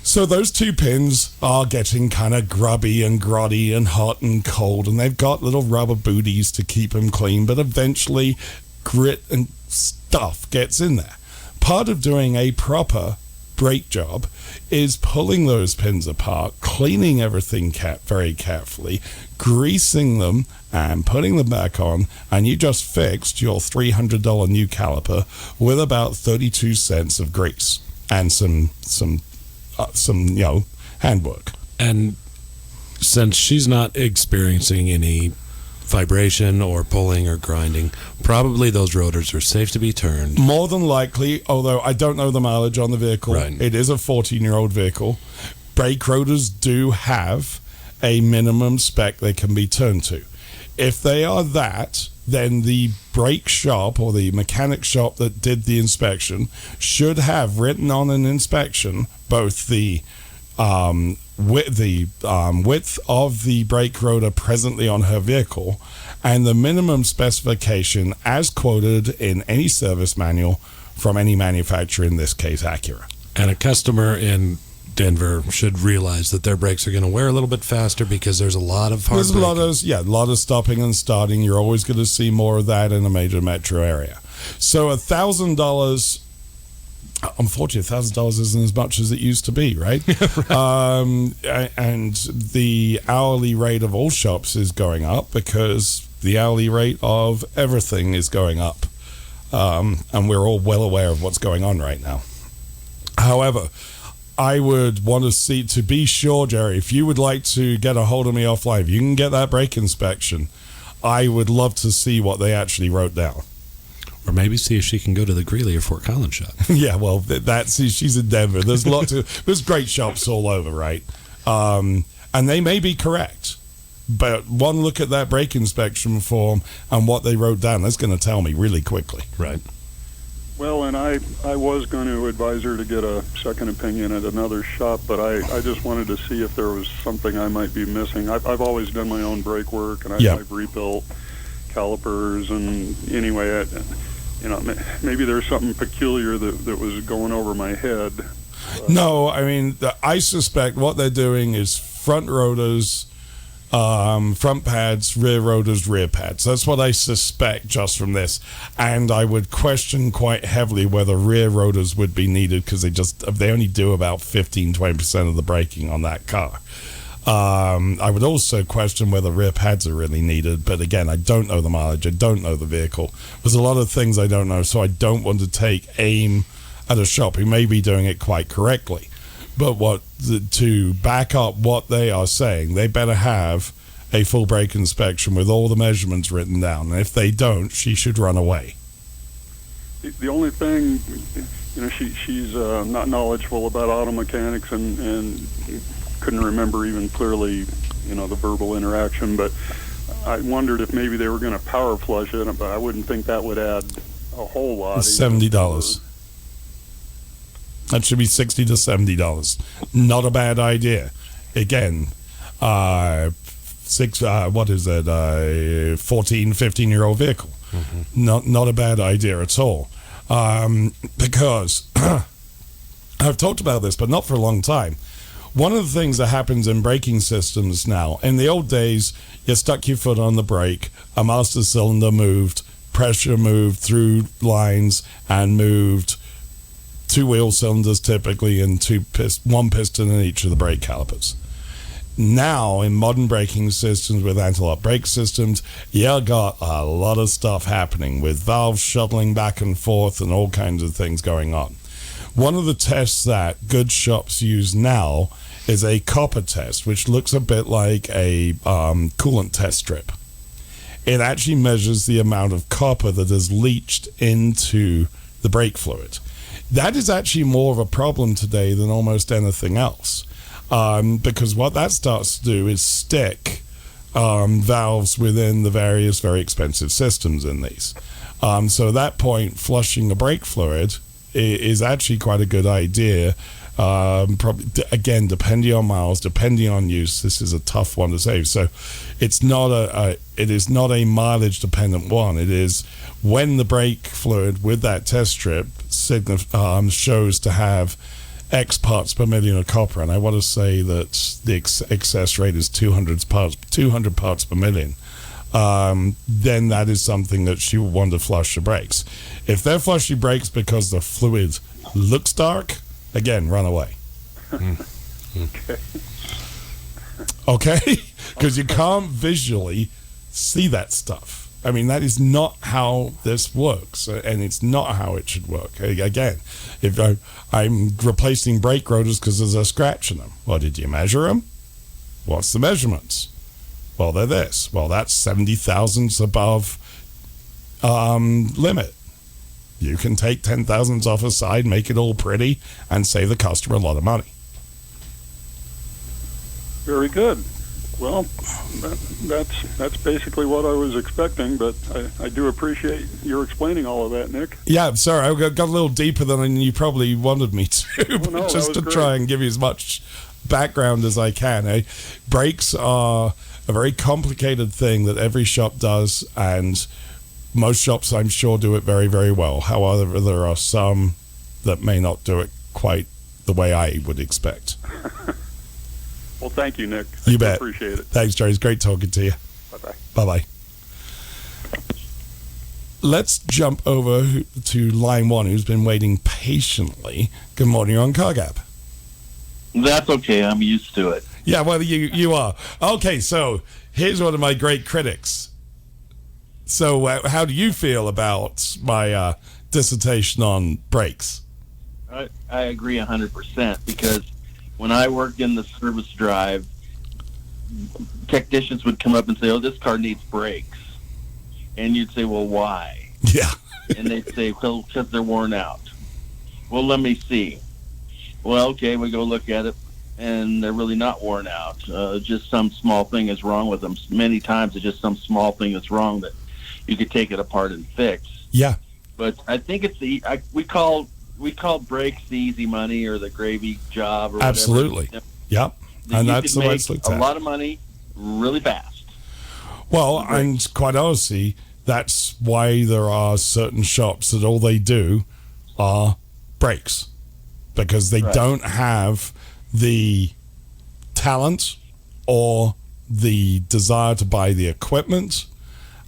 So those 2 pins are getting kind of grubby and grotty and hot and cold, and they've got little rubber booties to keep them clean, but eventually grit and stuff gets in there. Part of doing a proper brake job is pulling those pins apart, cleaning everything very carefully, greasing them and putting them back on, and you just fixed your $300 new caliper with about 32 cents of grease and some handwork. And since she's not experiencing any vibration or pulling or grinding, probably those rotors are safe to be turned. More than likely, although I don't know the mileage on the vehicle. Right. It is a 14-year-old vehicle. Brake rotors do have a minimum spec they can be turned to. If they are that, then the brake shop or the mechanic shop that did the inspection should have written on an inspection both the width of the brake rotor presently on her vehicle and the minimum specification as quoted in any service manual from any manufacturer, in this case Acura. And a customer in Denver should realize that their brakes are going to wear a little bit faster because there's a lot of hard There's a lot of stopping and starting. You're always going to see more of that in a major metro area. So $1,000, unfortunately, $1,000 isn't as much as it used to be, right? And the hourly rate of all shops is going up because the hourly rate of everything is going up. And we're all well aware of what's going on right now. However, I would want to see, to be sure, Jerry, if you would like to get a hold of me offline, if you can get that brake inspection, I would love to see what they actually wrote down. Or maybe see if she can go to the Greeley or Fort Collins shop. Yeah, well, she's in Denver. There's there's great shops all over, right? And they may be correct, but one look at that brake inspection form and what they wrote down, that's going to tell me really quickly. Right. Well, and I was going to advise her to get a second opinion at another shop, but I just wanted to see if there was something I might be missing. I've always done my own brake work, and I've rebuilt calipers, and anyway, maybe there's something peculiar that was going over my head. No, I mean, I suspect what they're doing is front rotors, front pads, rear rotors, rear pads. That's what I suspect just from this. And I would question quite heavily whether rear rotors would be needed because they only do about 15-20% of the braking on that car. I would also question whether rear pads are really needed, but again, I don't know the mileage, I don't know the vehicle. There's a lot of things I don't know, so I don't want to take aim at a shop who may be doing it quite correctly. But to back up what they are saying, they better have a full brake inspection with all the measurements written down, and if they don't, she should run away. The only thing, she's not knowledgeable about auto mechanics and couldn't remember even clearly, the verbal interaction, but I wondered if maybe they were going to power flush it, but I wouldn't think that would add a whole lot. It's $70. That should be $60 to $70. Not a bad idea. Again, 14, 15-year-old vehicle. Mm-hmm. Not a bad idea at all. Because I've talked about this, but not for a long time. One of the things that happens in braking systems now, in the old days, you stuck your foot on the brake, a master cylinder moved, pressure moved through lines and moved two wheel cylinders typically and one piston in each of the brake calipers. Now, in modern braking systems with anti-lock brake systems, you got a lot of stuff happening with valves shuttling back and forth and all kinds of things going on. One of the tests that good shops use now is a copper test, which looks a bit like a coolant test strip. It actually measures the amount of copper that is leached into the brake fluid. That is actually more of a problem today than almost anything else, because what that starts to do is stick valves within the various very expensive systems in these. So at that point, flushing the brake fluid is actually quite a good idea. Probably, again, depending on miles, depending on use, this is a tough one to save. So it is not a mileage dependent one. It is when the brake fluid with that test strip shows to have X parts per million of copper, and I want to say that the excess rate is 200 parts per million. then that is something that she will want to flush the brakes. If they're flushing brakes because the fluid looks dark, again, run away. Okay? Because you can't visually see that stuff. I mean, that is not how this works, and it's not how it should work. Again, if I'm replacing brake rotors because there's a scratch in them. Well, did you measure them? What's the measurements? Well, they're this. Well, that's 70 thousandths above limit. You can take 10 thousandths off a side, make it all pretty, and save the customer a lot of money. Very good. Well, that's basically what I was expecting, but I do appreciate your explaining all of that, Nick. Yeah, sorry, I got a little deeper than you probably wanted me to, but no, just to great. try and give you as much background as I can. Brakes are a very complicated thing that every shop does, and most shops, I'm sure, do it very, very well. However, there are some that may not do it quite the way I would expect. Well, thank you, Nick. You I bet. appreciate it. Thanks, Jerry. It's great talking to you. Bye-bye. Bye-bye. Let's jump over to line one, who's been waiting patiently. Good morning, you're on CarGab. That's okay. I'm used to it. Yeah, well, you are. Okay, so here's one of my great critics. So how do you feel about my dissertation on brakes? I agree 100% because when I worked in the service drive, technicians would come up and say, "Oh, this car needs brakes," and you'd say, "Well, why?" Yeah. And they'd say, "Well, because they're worn out." Well, let me see. Well, okay, we go look at it, and they're really not worn out. Just some small thing is wrong with them. Many times it's just some small thing that's wrong that you could take it apart and fix. Yeah. But I think it's we call brakes the easy money or the gravy job or whatever. Absolutely. Yep. And that's the way it's looked at. A lot of money really fast. Well, and quite honestly, that's why there are certain shops that all they do are brakes, because they don't have the talent or the desire to buy the equipment.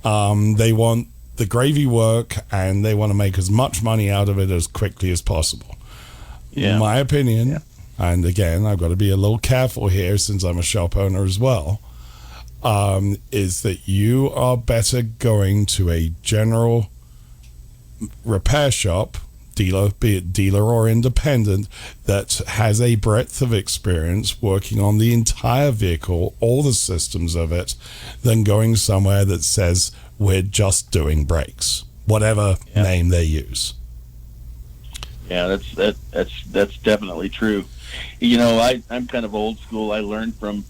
They want the gravy work, and they want to make as much money out of it as quickly as possible. Yeah. My opinion, and again, I've got to be a little careful here since I'm a shop owner as well, is that you are better going to a general repair shop, dealer, be it dealer or independent, that has a breadth of experience working on the entire vehicle, all the systems of it, than going somewhere that says we're just doing brakes, whatever name they use. Yeah, that's definitely true. You know, I'm kind of old school. I learned from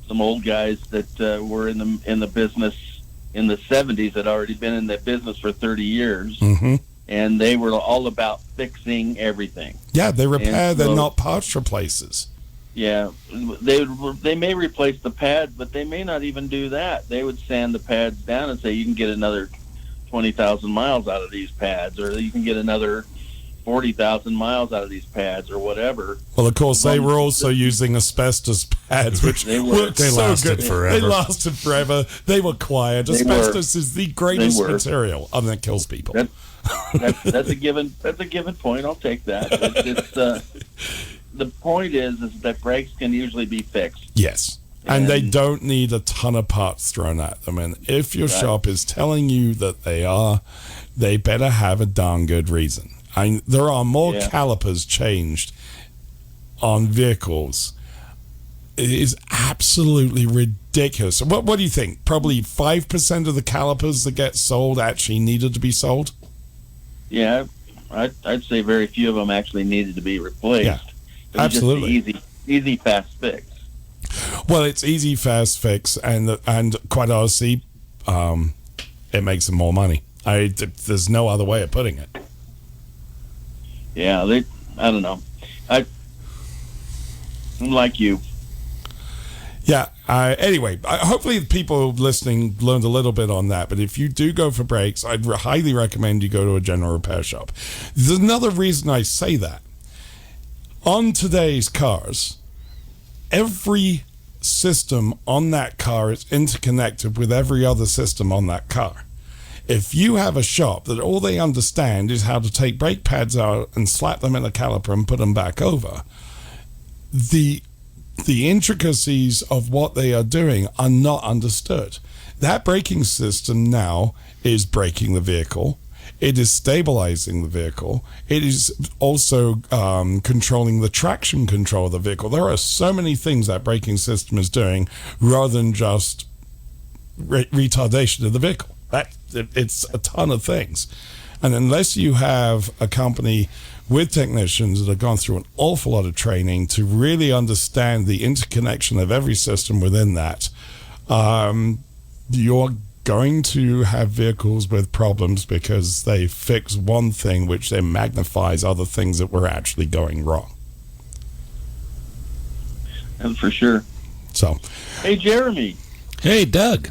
some old guys that were in the business in the 70s, that already been in the business for 30 years. Mm-hmm. And they were all about fixing everything. Yeah, they repair, they're so, not parts replaces. Yeah, they may replace the pads, but they may not even do that. They would sand the pads down and say, you can get another 20,000 miles out of these pads, or you can get another 40,000 miles out of these pads, or whatever. Well, of course, they were also using asbestos pads, which worked so lasted good. forever. They lasted forever. They were quiet. Asbestos is the greatest material, other than it kills people. That's a given. That's a given point. I'll take that. It's the point is that brakes can usually be fixed. Yes, and they don't need a ton of parts thrown at them. And if your shop is telling you that they better have a darn good reason. There are more calipers changed on vehicles. It is absolutely ridiculous. What do you think? Probably 5% of the calipers that get sold actually needed to be sold? Yeah, I'd say very few of them actually needed to be replaced. Yeah, absolutely. Just easy, fast fix. Well, it's easy, fast fix, and quite honestly, it makes them more money. There's no other way of putting it. Yeah, I don't know. I'm like you. Yeah. Anyway, hopefully people listening learned a little bit on that. But if you do go for brakes, I'd highly recommend you go to a general repair shop. There's another reason I say that. On today's cars, every system on that car is interconnected with every other system on that car. If you have a shop that all they understand is how to take brake pads out and slap them in a caliper and put them back over, the intricacies of what they are doing are not understood. That braking system now is braking the vehicle. It is stabilizing the vehicle. It is also controlling the traction control of the vehicle. There are so many things that braking system is doing rather than just retardation of the vehicle. It's a ton of things. And unless you have a company with technicians that have gone through an awful lot of training to really understand the interconnection of every system within that, you're going to have vehicles with problems because they fix one thing which then magnifies other things that were actually going wrong. And for sure. So, hey, Jeremy. Hey, Doug.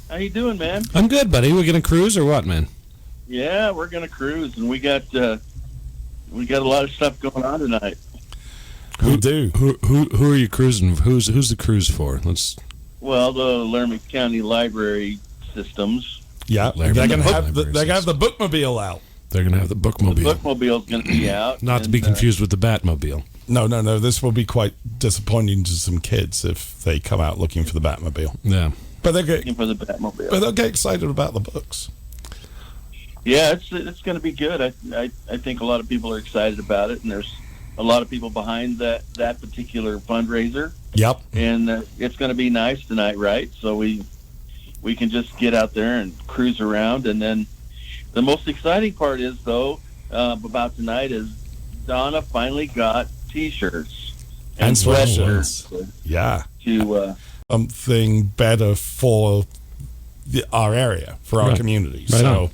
How you doing, man? I'm good, buddy. We gonna cruise or what, man? Yeah, we're gonna cruise, and we got a lot of stuff going on tonight. We do. Who are you cruising? Who's the cruise for? Well, the Laramie County Library Systems. Yeah, they're gonna have the bookmobile out. They're gonna have the bookmobile. The bookmobile's gonna be out. Not to be confused with the Batmobile. No. This will be quite disappointing to some kids if they come out looking for the Batmobile. Yeah, but they're looking for the Batmobile. But they'll get excited about the books. Yeah, it's going to be good. I think a lot of people are excited about it, and there's a lot of people behind that particular fundraiser. Yep. And it's going to be nice tonight, right? So we can just get out there and cruise around, and then the most exciting part is though about tonight is Donna finally got T-shirts and sweatshirts. Yeah. To something better for our area, for our community. Right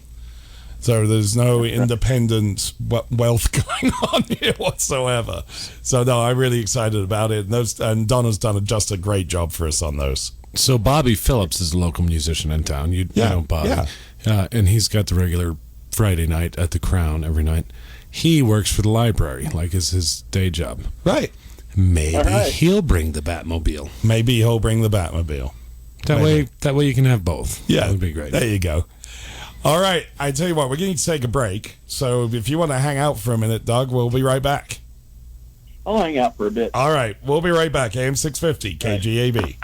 So there's no independent wealth going on here whatsoever. So no, I'm really excited about it. And Donna's done just a great job for us on those. So Bobby Phillips is a local musician in town. You know Bobby. Yeah. And he's got the regular Friday night at the Crown every night. He works for the library, like is his day job. Right. Maybe he'll bring the Batmobile. Maybe he'll bring the Batmobile. That way you can have both. Yeah. That would be great. There you go. All right, I tell you what, we're going to take a break. So if you want to hang out for a minute, Doug, we'll be right back. I'll hang out for a bit. All right, we'll be right back. AM 650, KGAB.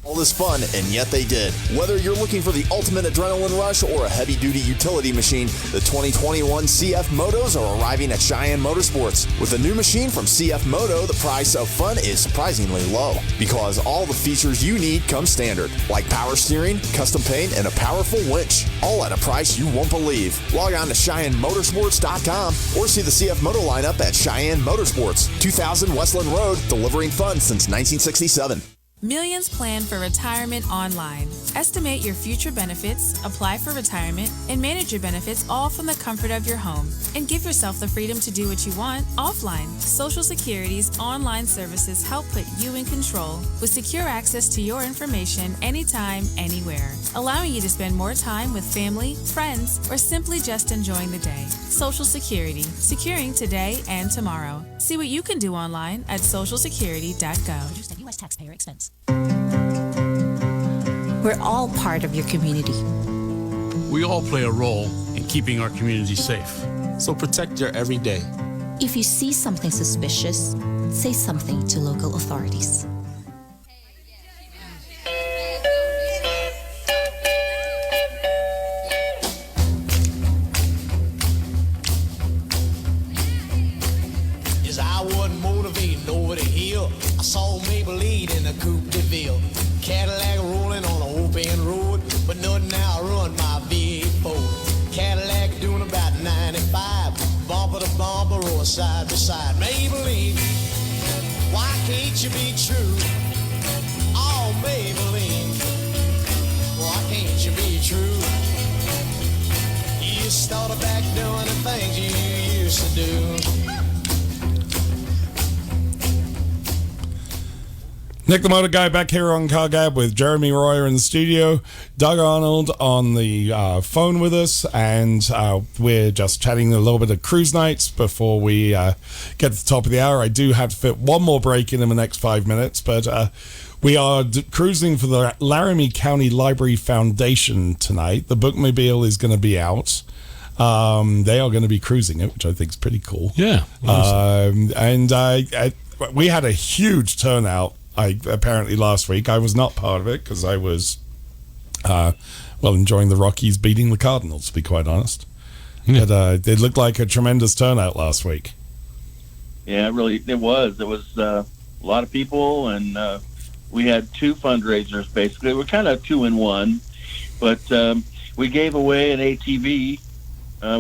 All this fun, and yet they did. Whether you're looking for the ultimate adrenaline rush or a heavy-duty utility machine, the 2021 CF Motos are arriving at Cheyenne Motorsports. With a new machine from CF Moto, the price of fun is surprisingly low because all the features you need come standard, like power steering, custom paint, and a powerful winch, all at a price you won't believe. Log on to CheyenneMotorsports.com or see the CF Moto lineup at Cheyenne Motorsports, 2000 Westland Road, delivering fun since 1967. Millions plan for retirement online. Estimate your future benefits, apply for retirement, and manage your benefits all from the comfort of your home. And give yourself the freedom to do what you want offline. Social Security's online services help put you in control with secure access to your information anytime, anywhere, allowing you to spend more time with family, friends, or simply just enjoying the day. Social Security, securing today and tomorrow. See what you can do online at socialsecurity.gov. Produced at U.S. taxpayer expense. We're all part of your community. We all play a role in keeping our community safe. So protect your every day. If you see something suspicious, say something to local authorities. As I wasn't motivated over the hill, I saw Maybelline in a Coupe de Ville. Cadillac rolling on an open road, but nothing now run my V8 Ford. Cadillac doing about 95, bumper to bumper or side by side. Maybelline, why can't you be true? Oh, Maybelline, why can't you be true? You started back doing the things you used to do. Nick the Motor Guy back here on Car Gab with Jeremy Royer in the studio, Doug Arnold on the phone with us, and we're just chatting a little bit of cruise nights before we get to the top of the hour. I do have to fit one more break in the next 5 minutes, but we are cruising for the Laramie County Library Foundation tonight. The bookmobile is going to be out. They are going to be cruising it, which I think is pretty cool. Yeah. And we had a huge turnout. Apparently last week. I was not part of it because I was, enjoying the Rockies beating the Cardinals, to be quite honest. Yeah. But it looked like a tremendous turnout last week. Yeah, it was. There was a lot of people, and we had two fundraisers, basically. We're kind of 2-in-1, but we gave away an ATV.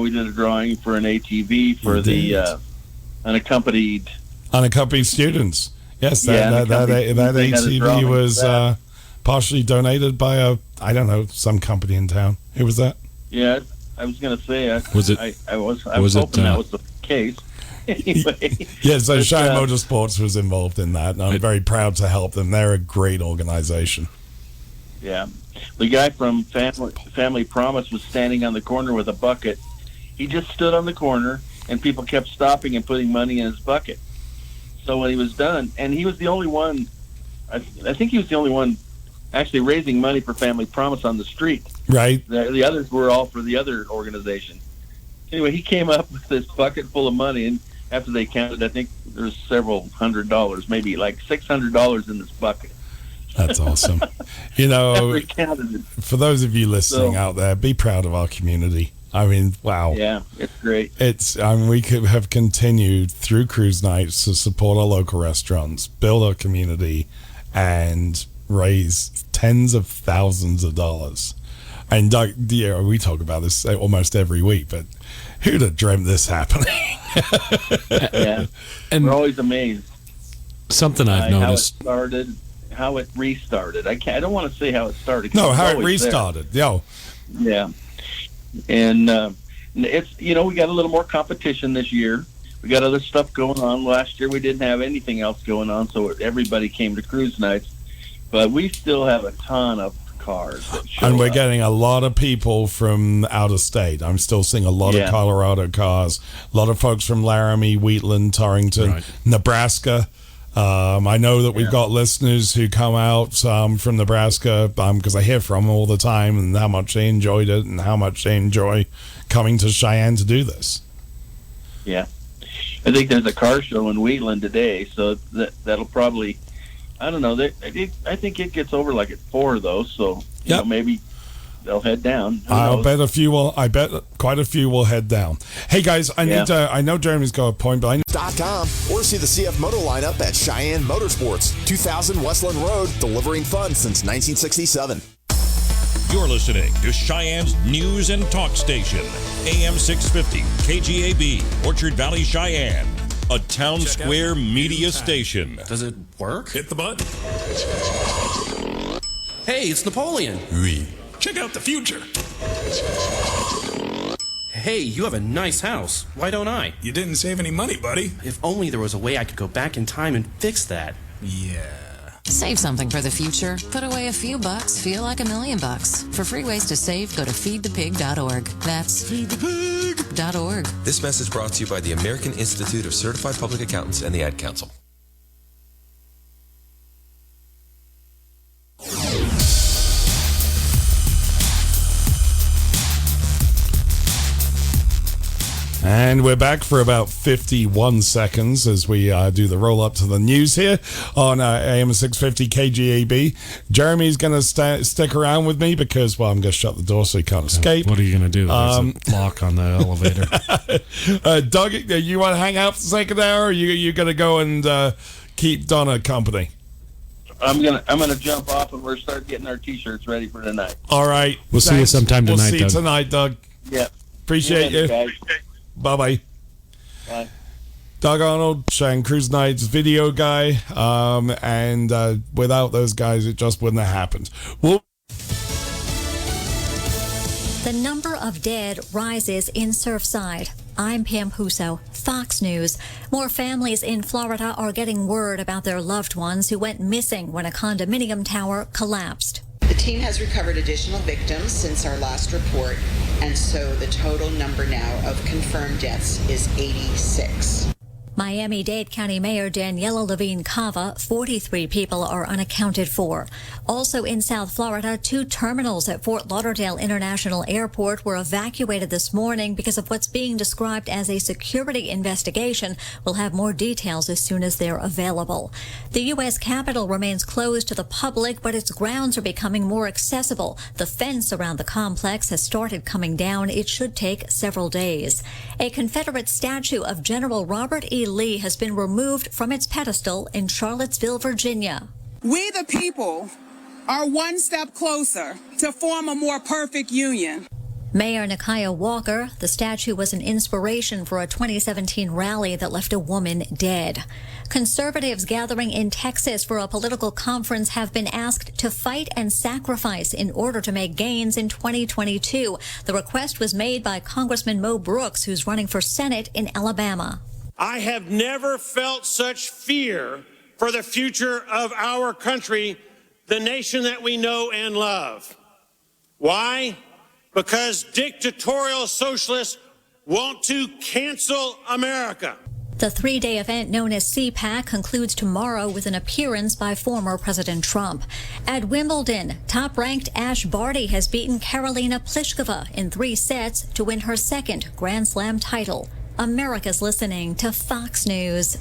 We did a drawing for an ATV for the unaccompanied students. Yes, that ATV was partially donated by some company in town. Who was that? Yeah, I was going to say. I was hoping that was the case. Anyway. Yeah, so Cheyenne Motorsports was involved in that, and I'm very proud to help them. They're a great organization. Yeah. The guy from Family Promise was standing on the corner with a bucket. He just stood on the corner, and people kept stopping and putting money in his bucket. So when he was done, and he was the only one, I think he was the only one actually raising money for Family Promise on the street. Right. The others were all for the other organization. Anyway, he came up with this bucket full of money, and after they counted, I think there's several $100, maybe like $600 in this bucket. That's awesome. For those of you listening out there, be proud of our community. I mean, wow. Yeah, it's great. We could have continued through cruise nights to support our local restaurants, build our community, and raise tens of thousands of dollars. And Doug, we talk about this almost every week, but who'd have dreamt this happening? Yeah, and we're always amazed. Something I've noticed. How it restarted. I don't want to say how it started. No, how it restarted. Yeah. And it's we got a little more competition this year. We got other stuff going on. Last year we didn't have anything else going on, so everybody came to cruise nights. But we still have a ton of cars that show and we're up. getting a lot of people from out of state. I'm still seeing a lot of Colorado cars, a lot of folks from Laramie, Wheatland, Torrington, Nebraska. I know that we've got listeners who come out from Nebraska because I hear from them all the time and how much they enjoyed it and how much they enjoy coming to Cheyenne to do this. Yeah. I think there's a car show in Wheatland today, so that'll probably, I don't know, I think it gets over like at 4, though, so maybe they'll head down. I bet quite a few will head down. Hey guys, I know Jeremy's got a point, but .com or see the CF Moto lineup at Cheyenne Motorsports, 2000 Westland Road, delivering fun since 1967. You're listening to Cheyenne's News and Talk Station, AM 650, KGAB, Orchard Valley, Cheyenne, a town square media station. Does it work? Hit the button. Hey, it's Napoleon. Oui. Check out the future. Hey, you have a nice house. Why don't I? You didn't save any money, buddy. If only there was a way I could go back in time and fix that. Yeah. Save something for the future. Put away a few bucks, feel like $1 million. For free ways to save, go to feedthepig.org. That's feedthepig.org. This message brought to you by the American Institute of Certified Public Accountants and the Ad Council. And we're back for about 51 seconds as we do the roll up to the news here on AM 650 KGAB. Jeremy's going to stick around with me because, I'm going to shut the door so he can't escape. What are you going to do? There's a lock on the elevator. Doug, you want to hang out for the second hour, or you going to go and keep Donna company? I'm gonna jump off and we're start getting our T-shirts ready for tonight. All right. We'll see you sometime tonight, We'll see you Doug. tonight, Doug. Yeah. Appreciate you. Guys. Bye-bye. Bye. Doug Arnold, Cheyenne Cruise Nights video guy, and without those guys, it just wouldn't have happened. The number of dead rises in Surfside. I'm Pam Puso, Fox News. More families in Florida are getting word about their loved ones who went missing when a condominium tower collapsed. The team has recovered additional victims since our last report, and so the total number now of confirmed deaths is 86. Miami-Dade County Mayor Daniela Levine Cava, 43 people are unaccounted for. Also in South Florida, 2 terminals at Fort Lauderdale International Airport were evacuated this morning because of what's being described as a security investigation. We'll have more details as soon as they're available. The U.S. Capitol remains closed to the public, but its grounds are becoming more accessible. The fence around the complex has started coming down. It should take several days. A Confederate statue of General Robert E. Lee has been removed from its pedestal in Charlottesville, Virginia. We the people are one step closer to form a more perfect union. Mayor Nikaya Walker, the statue was an inspiration for a 2017 rally that left a woman dead. Conservatives gathering in Texas for a political conference have been asked to fight and sacrifice in order to make gains in 2022. The request was made by Congressman Mo Brooks, who's running for Senate in Alabama. I have never felt such fear for the future of our country, the nation that we know and love. Why? Because dictatorial socialists want to cancel America. The 3-day event known as CPAC concludes tomorrow with an appearance by former President Trump. At Wimbledon, top-ranked Ash Barty has beaten Karolina Pliskova in 3 sets to win her 2nd Grand Slam title. America's listening to Fox News.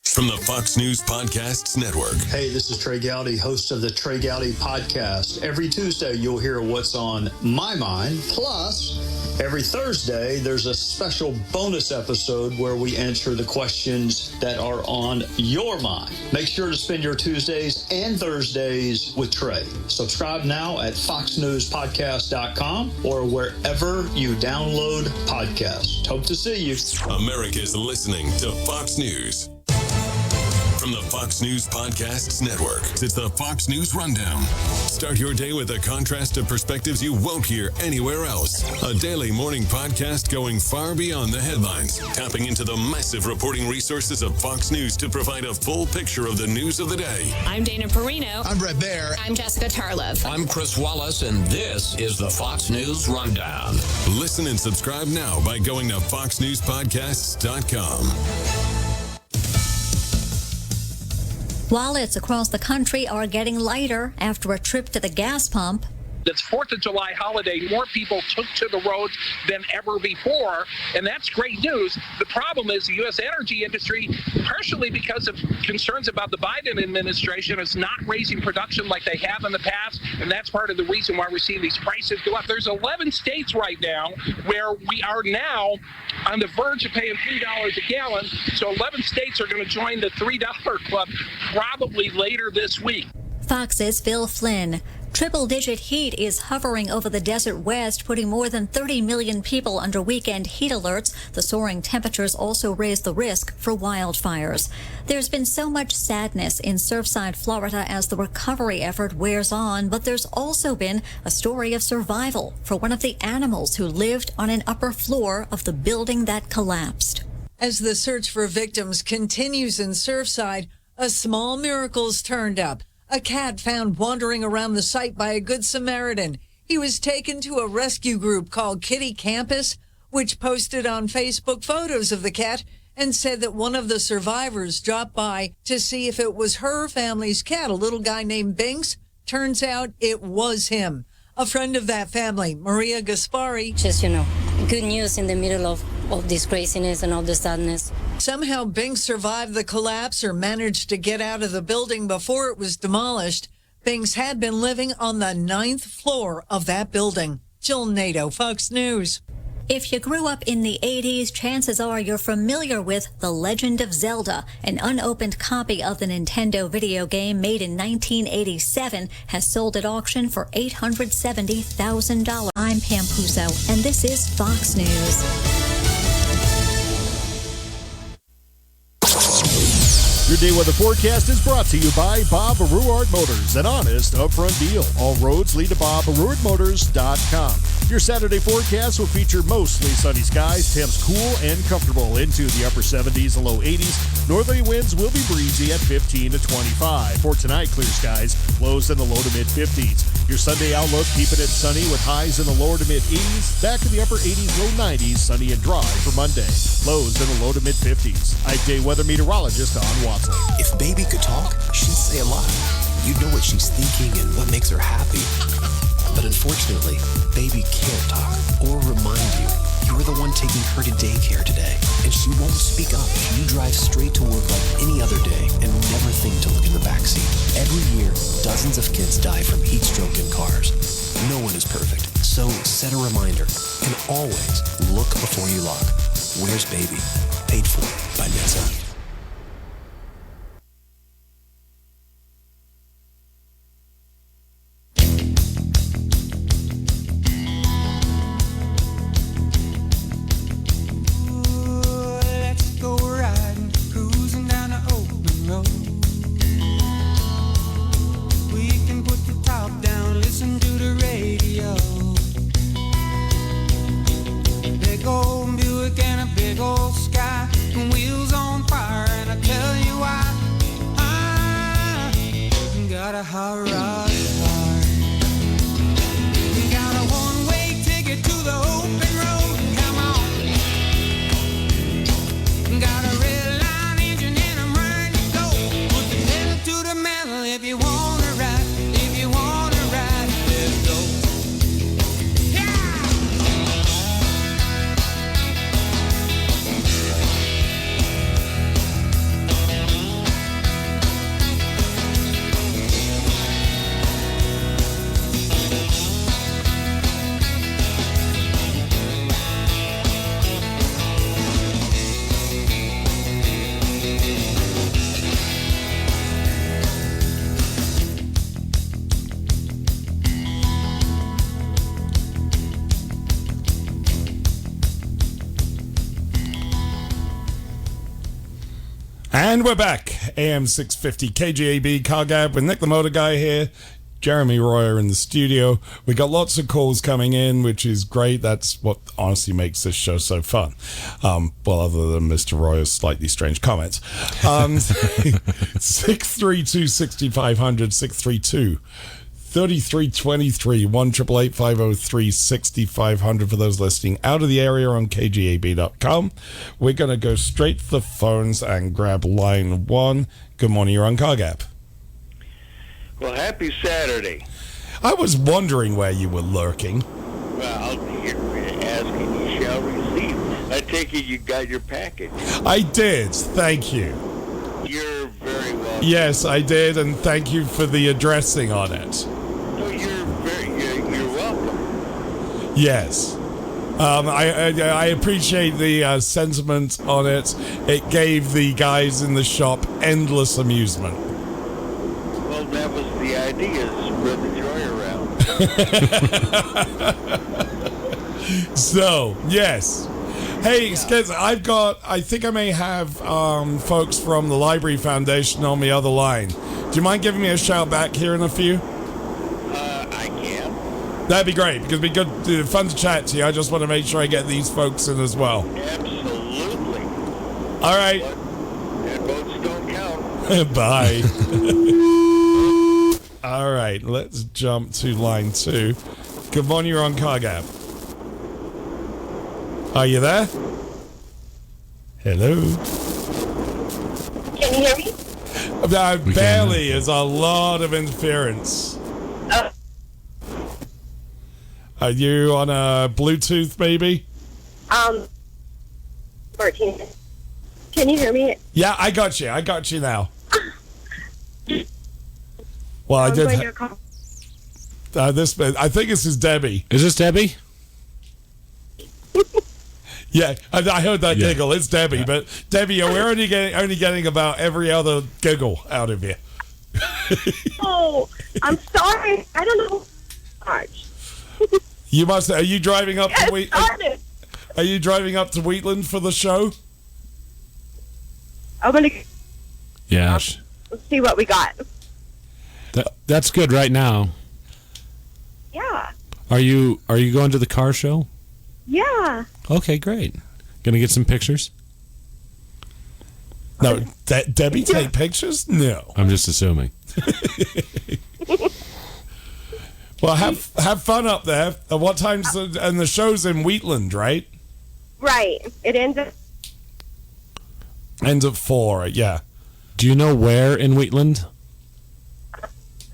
From the Fox News Podcasts Network. Hey, this is Trey Gowdy, host of the Trey Gowdy Podcast. Every Tuesday, you'll hear what's on my mind. Plus, every Thursday, there's a special bonus episode where we answer the questions that are on your mind. Make sure to spend your Tuesdays and Thursdays with Trey. Subscribe now at foxnewspodcast.com or wherever you download podcasts. Hope to see you. America's listening to Fox News. From the Fox News Podcasts Network, it's the Fox News Rundown. Start your day with a contrast of perspectives you won't hear anywhere else. A daily morning podcast going far beyond the headlines, tapping into the massive reporting resources of Fox News to provide a full picture of the news of the day. I'm Dana Perino. I'm Brett Baer. I'm Jessica Tarlov. I'm Chris Wallace, and this is the Fox News Rundown. Listen and subscribe now by going to foxnewspodcasts.com. Wallets across the country are getting lighter after a trip to the gas pump. It's 4th of July holiday. More people took to the roads than ever before, and that's great news. The problem is the U.S. energy industry, partially because of concerns about the Biden administration, is not raising production like they have in the past, and that's part of the reason why we're seeing these prices go up. There's 11 states right now where we are now on the verge of paying $3 a gallon, so 11 states are going to join the $3 club probably later this week. Fox's Phil Flynn. Triple-digit heat is hovering over the desert west, putting more than 30 million people under weekend heat alerts. The soaring temperatures also raise the risk for wildfires. There's been so much sadness in Surfside, Florida as the recovery effort wears on, but there's also been a story of survival for one of the animals who lived on an upper floor of the building that collapsed. As the search for victims continues in Surfside, a small miracle's turned up. A cat found wandering around the site by a Good Samaritan. He was taken to a rescue group called Kitty Campus, which posted on Facebook photos of the cat and said that one of the survivors dropped by to see if it was her family's cat, a little guy named Binks. Turns out it was him. A friend of that family, Maria Gaspari. Just, good news in the middle of this craziness and all the sadness. Somehow Binks survived the collapse or managed to get out of the building before it was demolished. Binks had been living on the 9th floor of that building. Jill Nato, Fox News. If you grew up in the 80s, chances are you're familiar with The Legend of Zelda. An unopened copy of the Nintendo video game made in 1987 has sold at auction for $870,000. I'm Pam Puso, and this is Fox News. Your day weather forecast is brought to you by Bob Ruard Motors, an honest, upfront deal. All roads lead to BobRuardMotors.com. Your Saturday forecast will feature mostly sunny skies, temps cool and comfortable into the upper 70s and low 80s. Northerly winds will be breezy at 15 to 25. For tonight, clear skies, lows in the low to mid 50s. Your Sunday outlook, keeping it sunny with highs in the lower to mid 80s. Back in the upper 80s, low 90s, sunny and dry for Monday. Lows in the low to mid 50s. I'm day weather meteorologist Don Watson. If baby could talk, she'd say a lot. You'd know what she's thinking and what makes her happy. But unfortunately, baby can't talk or remind you. You're the one taking her to daycare today, and she won't speak up. You drive straight to work like any other day and never think to look in the backseat. Every year, dozens of kids die from heat stroke in cars. No one is perfect, so set a reminder and always look before you lock. Where's Baby? Paid for by NHTSA. And we're back. AM 650 KGAB Car Gab with Nick the Motor Guy here. Jeremy Royer in the studio. We got lots of calls coming in, which is great. That's what honestly makes this show so fun. Well, other than Mr. Royer's slightly strange comments. 632-6500, 632 3323 1-888-503-6500 for those listening out of the area on kgab.com. We're going to go straight to the phones and grab line 1. Good morning, you're on Car Gap. Well, happy Saturday. I was wondering where you were lurking. Well, you're asking, you shall receive. I take it you got your package. I did, thank you. You're very welcome. Yes, I did, and thank you for the addressing on it. You're welcome. Yes. I appreciate the sentiment on it. It gave the guys in the shop endless amusement. Well, that was the idea, spread the joy around. So, yes. Hey, Skez, I think I may have folks from the Library Foundation on the other line. Do you mind giving me a shout back here in a few? I can. That'd be great, because it'd be good, fun to chat to you. I just want to make sure I get these folks in as well. Absolutely. All right. And votes don't count. Bye. All right, let's jump to line 2. Good morning, you're on Car Gap. Are you there? Hello? Can you hear me? Barely. There's a lot of interference. Are you on a Bluetooth, maybe? 14. Can you hear me? Yeah, I got you. I got you now. Well, I did. I think this is Debbie. Is this Debbie? Yeah, I heard that giggle. It's Debbie, but Debbie, we're only getting about every other giggle out of you. Oh, I'm sorry. I don't know much. You must. Are you driving up to Wheatland? Are you driving up to Wheatland for the show? I'm gonna. Yeah. Let's see what we got. That's good right now. Yeah. Are you going to the car show? Yeah. Okay, great. Gonna get some pictures? No, Debbie take pictures? No. I'm just assuming. Well, have fun up there. What time's and the show's in Wheatland, right? Right. It ends at Ends at 4, yeah. Do you know where in Wheatland?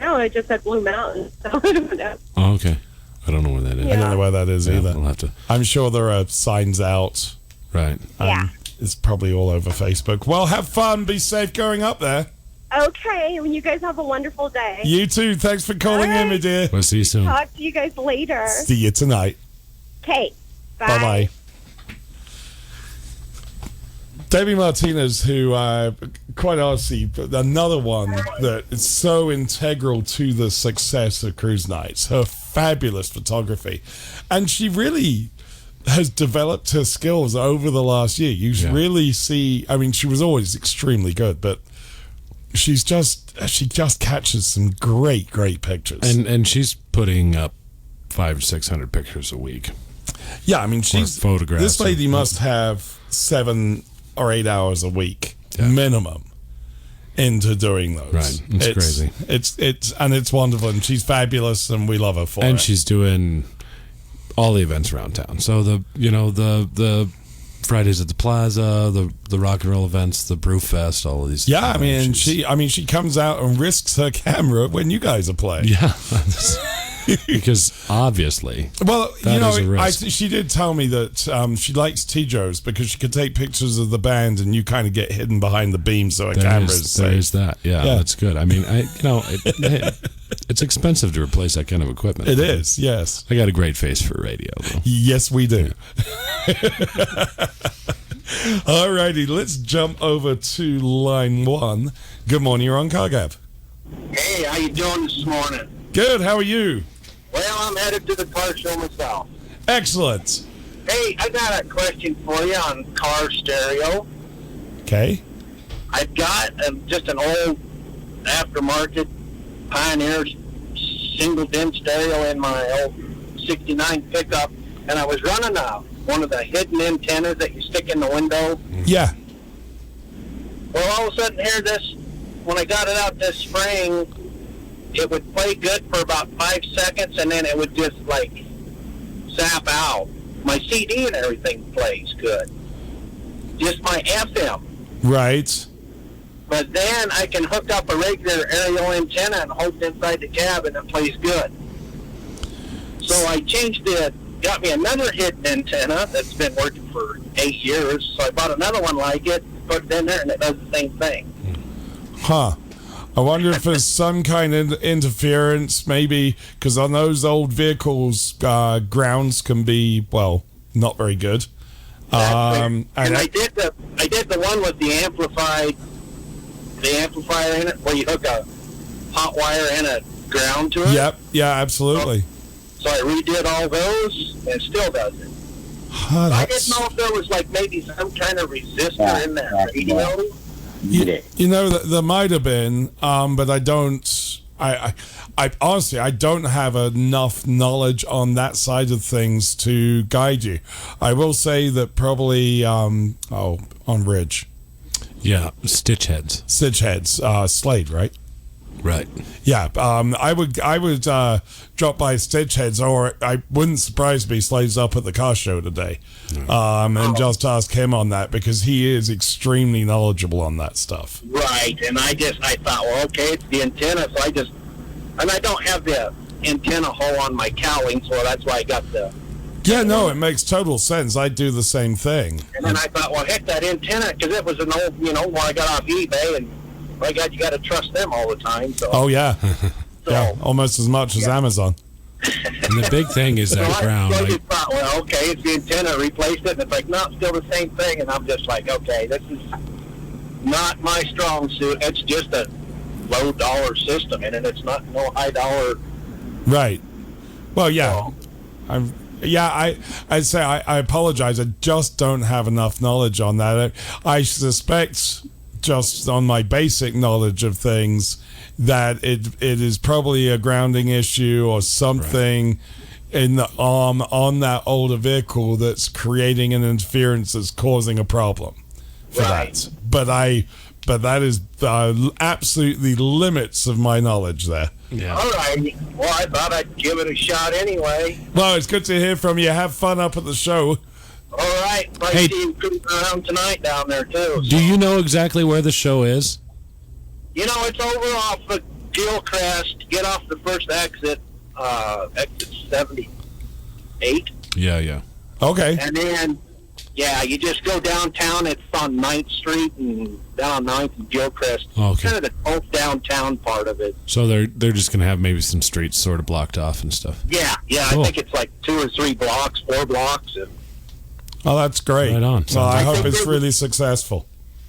no, it just said Blue Mountain. So I don't know. Oh, okay. I don't know where that is. I don't know where that is either. We'll have to. I'm sure there are signs out. Right. Yeah. It's probably all over Facebook. Well, have fun. Be safe going up there. Okay. Well, you guys have a wonderful day. You too. Thanks for calling in, my dear. We'll see you soon. Talk to you guys later. See you tonight. Okay. Bye. Bye-bye. Debbie Martinez, who, quite honestly, another one that is so integral to the success of Cruise Nights. Her fabulous photography. And she really has developed her skills over the last year. You really see, I mean, she was always extremely good, but she just catches some great pictures. And she's putting up 500 or 600 pictures a week. Yeah, I mean, she's photographs. This lady must have 7 or 8 hours a week minimum into doing those. Right, it's crazy. It's wonderful, and she's fabulous, and we love her for it. And she's doing all the events around town. So the Fridays at the Plaza, the rock and roll events, the Brew Fest, all of these. Yeah, I mean, she comes out and risks her camera when you guys are playing. Yeah. Because obviously, well, that is a risk. she did tell me that she likes T-Joes because she could take pictures of the band and you kind of get hidden behind the beam so her camera is safe. There is that. Yeah, that's good. I mean, it's expensive to replace that kind of equipment. It is, yes. I got a great face for radio, though. Yes, we do. All righty, let's jump over to line 1. Good morning, you're on CarGab. Hey, how you doing this morning? Good, how are you? Well, I'm headed to the car show myself. Excellent. Hey, I got a question for you on car stereo. Okay. I've got just an old aftermarket Pioneer single DIN stereo in my old 69 pickup, and I was running one of the hidden antennas that you stick in the window. Yeah. Well, all of a sudden here, when I got it out this spring, it would play good for about 5 seconds, and then it would just, zap out. My CD and everything plays good. Just my FM. Right. But then I can hook up a regular aerial antenna and hold it inside the cab, and it plays good. So I changed it, got me another hidden antenna that's been working for 8 years. So I bought another one like it, put it in there, and it does the same thing. Huh. I wonder if there's some kind of interference, maybe, because on those old vehicles, grounds can be, well, not very good. And I did the one with the amplifier in it, where you hook a hot wire and a ground to it. Yep. Yeah, absolutely. So I redid all those, and it still does it. Huh, I didn't know if there was maybe some kind of resistor in that radio. You know, there might have been, but I don't. I honestly, I don't have enough knowledge on that side of things to guide you. I will say that probably on Ridge. Yeah, Stitch Heads, Slade, right? Right. Yeah, I would drop by Stitch Heads, or I wouldn't surprise me Slade's up at the car show today, and just ask him on that, because he is extremely knowledgeable on that stuff. Right, and I thought, well, okay, it's the antenna, so and I don't have the antenna hole on my cowling, so that's why I got the... Yeah, no, it makes total sense. I'd do the same thing. And then I thought, well, heck, that antenna, because it was an old, when I got off eBay, and my God, you got to trust them all the time. So. Oh, yeah. Yeah, almost as much as Amazon. And the big thing is that ground. I just thought, well, okay, it's the antenna, replaced it, and it's like, no, it's still the same thing. And I'm just like, okay, this is not my strong suit. It's just a low dollar system, and it's not no high dollar. Right. Well, yeah. I'd say I apologize. I just don't have enough knowledge on that. I suspect just on my basic knowledge of things, that it is probably a grounding issue or something in the arm on that older vehicle that's creating an interference that's causing a problem for that. But that is absolutely limits of my knowledge there. Yeah. All right. Well, I thought I'd give it a shot anyway. Well, it's good to hear from you. Have fun up at the show. All right. I Hey. see you cruising around tonight down there, too. Do you know exactly where the show is? You know, it's over off of Gilcrest. Get off the first exit, exit 78. Yeah. Okay. And then, yeah, you just go downtown. It's on 9th Street and down 9th and Gilcrest. Okay. Kind of the old downtown part of it. So they're just going to have maybe some streets sort of blocked off and stuff. Yeah. Cool. I think it's like 2 or 3 blocks, 4 blocks. And Oh, that's great. Right on. Well, I hope think it's they- really successful.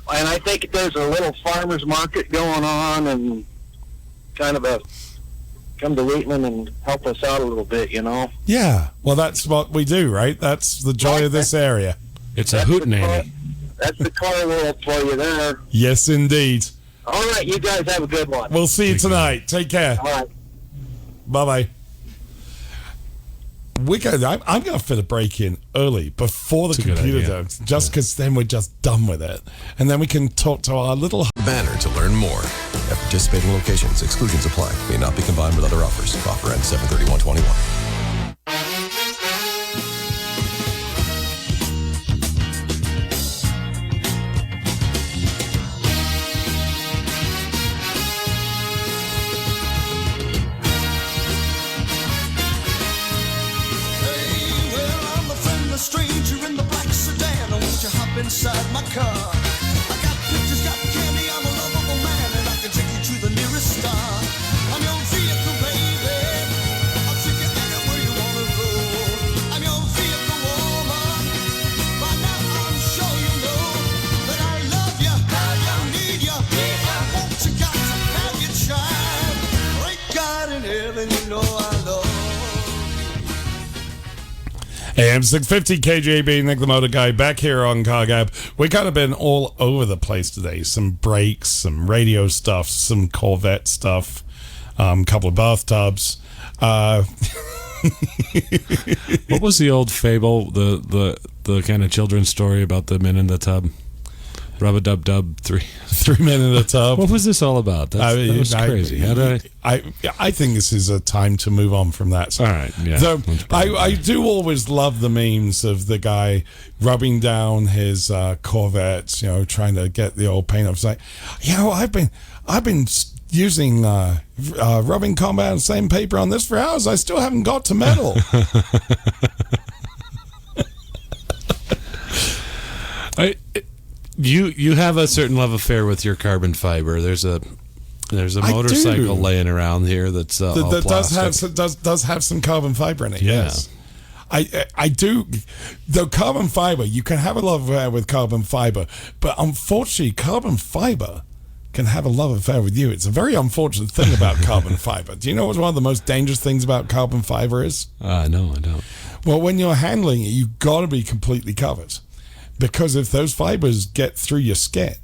I think there's a little farmer's market going on and kind of a come to Wheatland and help us out a little bit, you know. Yeah. Well, that's what we do, right? That's the joy of this area. It's a hootenanny. That's the car world for you there. Yes, indeed. All right, you guys have a good one. We'll see you tonight. Take care. All right. Bye-bye. I'm going to fit a break in early before the computer does, just because then we're just done with it. And then we can talk to our little banner to learn more. At participating locations, exclusions apply. May not be combined with other offers. Offer ends 7/31/21. Stranger in the black sedan, won't you hop inside my car? I got pictures, got candy, I'm a lovable man, and I can take you to the nearest star. I'm your vehicle, baby. I'll take you anywhere you wanna go. I'm your vehicle, woman. By now I'm sure you know that I love you, I need you, I want you, got to have your child. Great God in heaven, you know I love. AM 650 KJB, Nick the Motor Guy, back here on CarGab. We kind of been all over the place today. Some brakes, some radio stuff, some Corvette stuff, a couple of bathtubs. What was the old fable, the kind of children's story about the men in the tub? Rub-a-dub-dub, three men in a tub. What was this all about? That was crazy. How did I think this is a time to move on from that. All right, yeah. So I do always love the memes of the guy rubbing down his Corvette, trying to get the old paint off. It's like, I've been using rubbing compound and same paper on this for hours. I still haven't got to metal. You have a certain love affair with your carbon fiber. There's a motorcycle laying around here that's all plastic. does have some carbon fiber in it. Yeah. Yes. I do. The carbon fiber, you can have a love affair with carbon fiber, but unfortunately, carbon fiber can have a love affair with you. It's a very unfortunate thing about carbon fiber. Do you know what one of the most dangerous things about carbon fiber is? No, I don't. Well, when you're handling it, you've got to be completely covered. Because if those fibers get through your skin,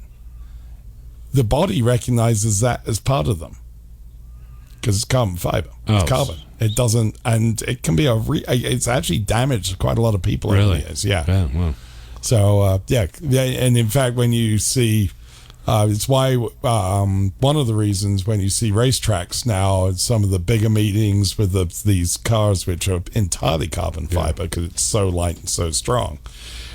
the body recognizes that as part of them. Because it's carbon fiber. It's carbon. It doesn't, and it can be it's actually damaged quite a lot of people over the years. Yeah. Wow. So, and in fact, when you see, it's why one of the reasons when you see racetracks now, some of the bigger meetings with these cars which are entirely carbon fiber because it's so light and so strong.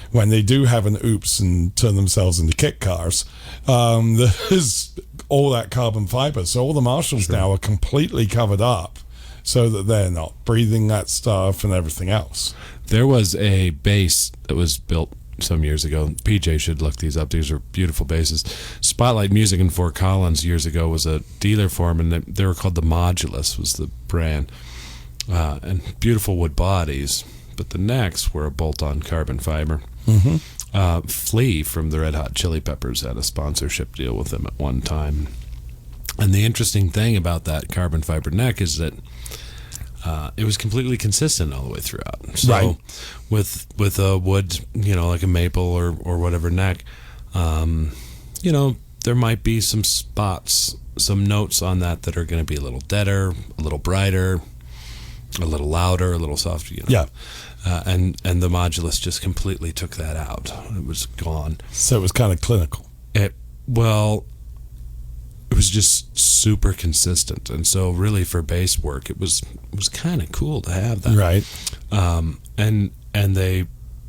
When they do have an oops and turn themselves into kit cars, there's all that carbon fiber. So all the marshals now are completely covered up so that they're not breathing that stuff and everything else. There was a base that was built some years ago. PJ should look these up. These are beautiful bases. Spotlight Music in Fort Collins years ago was a dealer for them, and they were called the Modulus was the brand. And beautiful wood bodies, but the necks were a bolt-on carbon fiber. Mm-hmm. Flea from the Red Hot Chili Peppers had a sponsorship deal with them at one time. And the interesting thing about that carbon fiber neck is that it was completely consistent all the way throughout. So with a wood, like a maple or whatever neck, there might be some spots, some notes on that are going to be a little deader, a little brighter, a little louder, a little softer. You know? Yeah. And the Modulus just completely took that out. It was gone. So it was kind of clinical. It was just super consistent, and so really for bass work, it was kind of cool to have that. Right. And